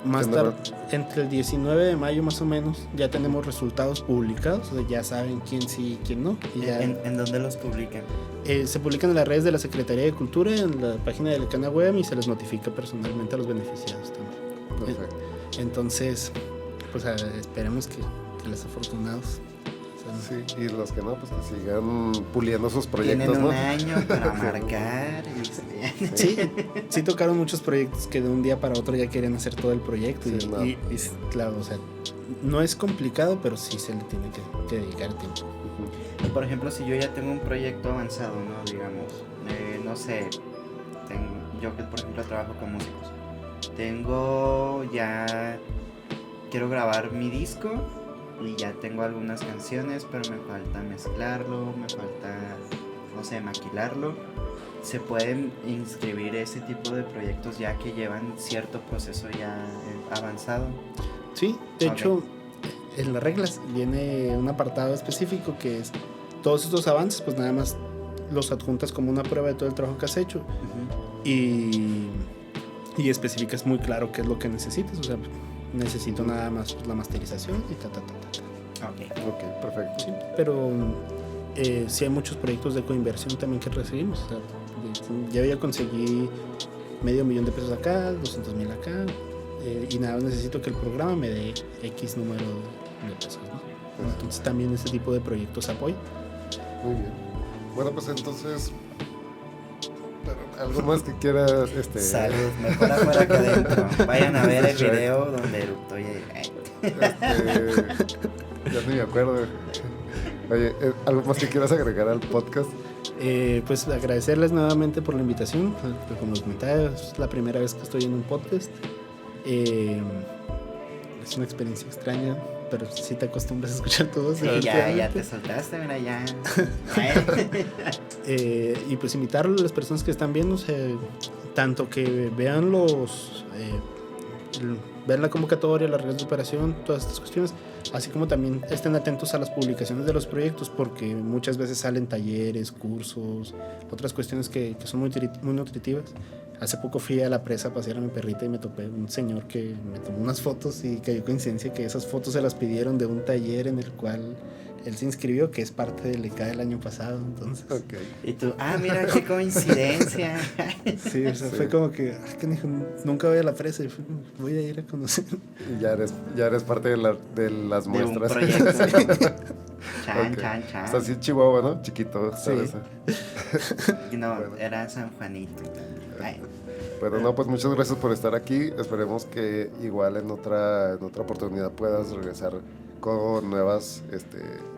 Más tarde, entre el 19 de mayo más o menos, ya tenemos resultados publicados, o sea, ya saben quién sí y quién no. Y ya, ¿En dónde los publican? se publican en las redes de la Secretaría de Cultura, en la página de Lecana Web, y se les notifica personalmente a los beneficiados también. Perfecto. Entonces, pues esperemos que los afortunados. Sí, y los que no, pues que sigan puliendo sus proyectos, Tienen un ¿no? año para marcar. Sí tocaron muchos proyectos que de un día para otro ya querían hacer todo el proyecto. Sí, no. y claro, o sea, no es complicado, pero sí se le tiene que dedicar tiempo. Ujú. Por ejemplo, si yo ya tengo un proyecto avanzado, ¿no? Digamos, no sé, yo que por ejemplo trabajo con músicos, quiero grabar mi disco y ya tengo algunas canciones, pero me falta mezclarlo, me falta, no sé, maquilarlo. ¿Se pueden inscribir ese tipo de proyectos ya que llevan cierto proceso ya avanzado? Sí, de hecho, en las reglas viene un apartado específico que es todos estos avances, pues nada más los adjuntas como una prueba de todo el trabajo que has hecho. Y especificas muy claro qué es lo que necesitas. O sea, necesito nada más la masterización y Ok, perfecto. Sí, pero sí hay muchos proyectos de coinversión también que recibimos. O sea, yo ya conseguí $500,000 de pesos acá, 200,000 acá, y nada, necesito que el programa me dé X número de pesos, ¿no? Entonces también este tipo de proyectos apoyo. Muy bien. Bueno, pues entonces, ¿algo más que quieras? Salud, mejor afuera que adentro. Vayan a ver el video donde eructó y... Ya ni me acuerdo. Oye, ¿algo más que quieras agregar al podcast? Pues agradecerles nuevamente por la invitación. Como les comentaba, es la primera vez que estoy en un podcast. Es una experiencia extraña, pero sí te acostumbras a escuchar todo. Sí, ya te soltaste, mira, ya. Y pues invitar a las personas que están viendo, tanto que vean ver la convocatoria, las reglas de operación, todas estas cuestiones, así como también estén atentos a las publicaciones de los proyectos, porque muchas veces salen talleres, cursos, otras cuestiones que son muy nutritivas. Hace poco fui a la presa a pasear a mi perrita y me topé un señor que me tomó unas fotos, y cayó coincidencia que esas fotos se las pidieron de un taller en el cual él se inscribió, que es parte del ECA del año pasado. Entonces, y tú, mira qué coincidencia. Sí, o sea, fue como que dijo, nunca voy a la presa y voy a ir a conocer. Y ya eres parte de las muestras. De un proyecto. Chan. Está así Chihuahua, ¿no? Chiquito. Sí. No, bueno. Era San Juanito. Bueno, no, pues muchas gracias por estar aquí. Esperemos que igual en otra oportunidad puedas regresar con nuevas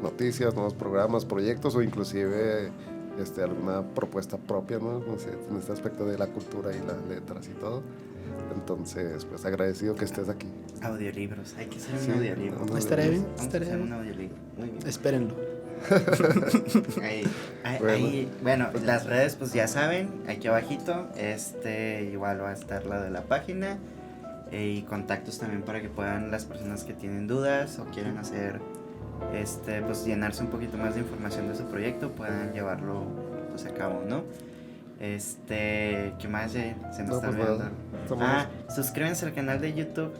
noticias, nuevos programas, proyectos, o inclusive alguna propuesta propia, ¿no? No sé, en este aspecto de la cultura y las letras y todo. Entonces, pues agradecido que estés aquí. Audiolibros, hay que hacer un audiolibro. Estaré bien, estaré bien. Un audiolibro. Muy bien. Espérenlo. Bueno, las redes pues ya saben, aquí abajito, igual va a estar la de la página, y contactos también para que puedan las personas que tienen dudas o quieren hacer pues llenarse un poquito más de información de su proyecto, puedan llevarlo pues a cabo, ¿no? ¿Qué más se me está olvidando? Suscríbanse al canal de YouTube.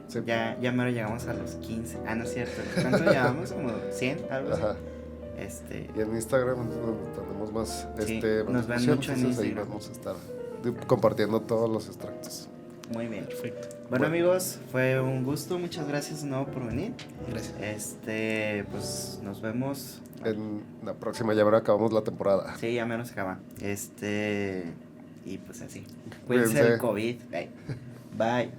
Sí. Ya mero llegamos a los 15. No es cierto. ¿Cuánto llevamos? ¿Como 100? Algo así. Ajá. Y en Instagram tenemos más. Nos ven mucho en Instagram. Ahí vamos a estar compartiendo todos los extractos. Muy bien. Perfecto. Bueno, amigos, fue un gusto. Muchas gracias de nuevo por venir. Gracias. Pues nos vemos. En la próxima, ya verá, acabamos la temporada. Sí, ya menos se acaba. Y pues así. Cuídense del COVID. Bye.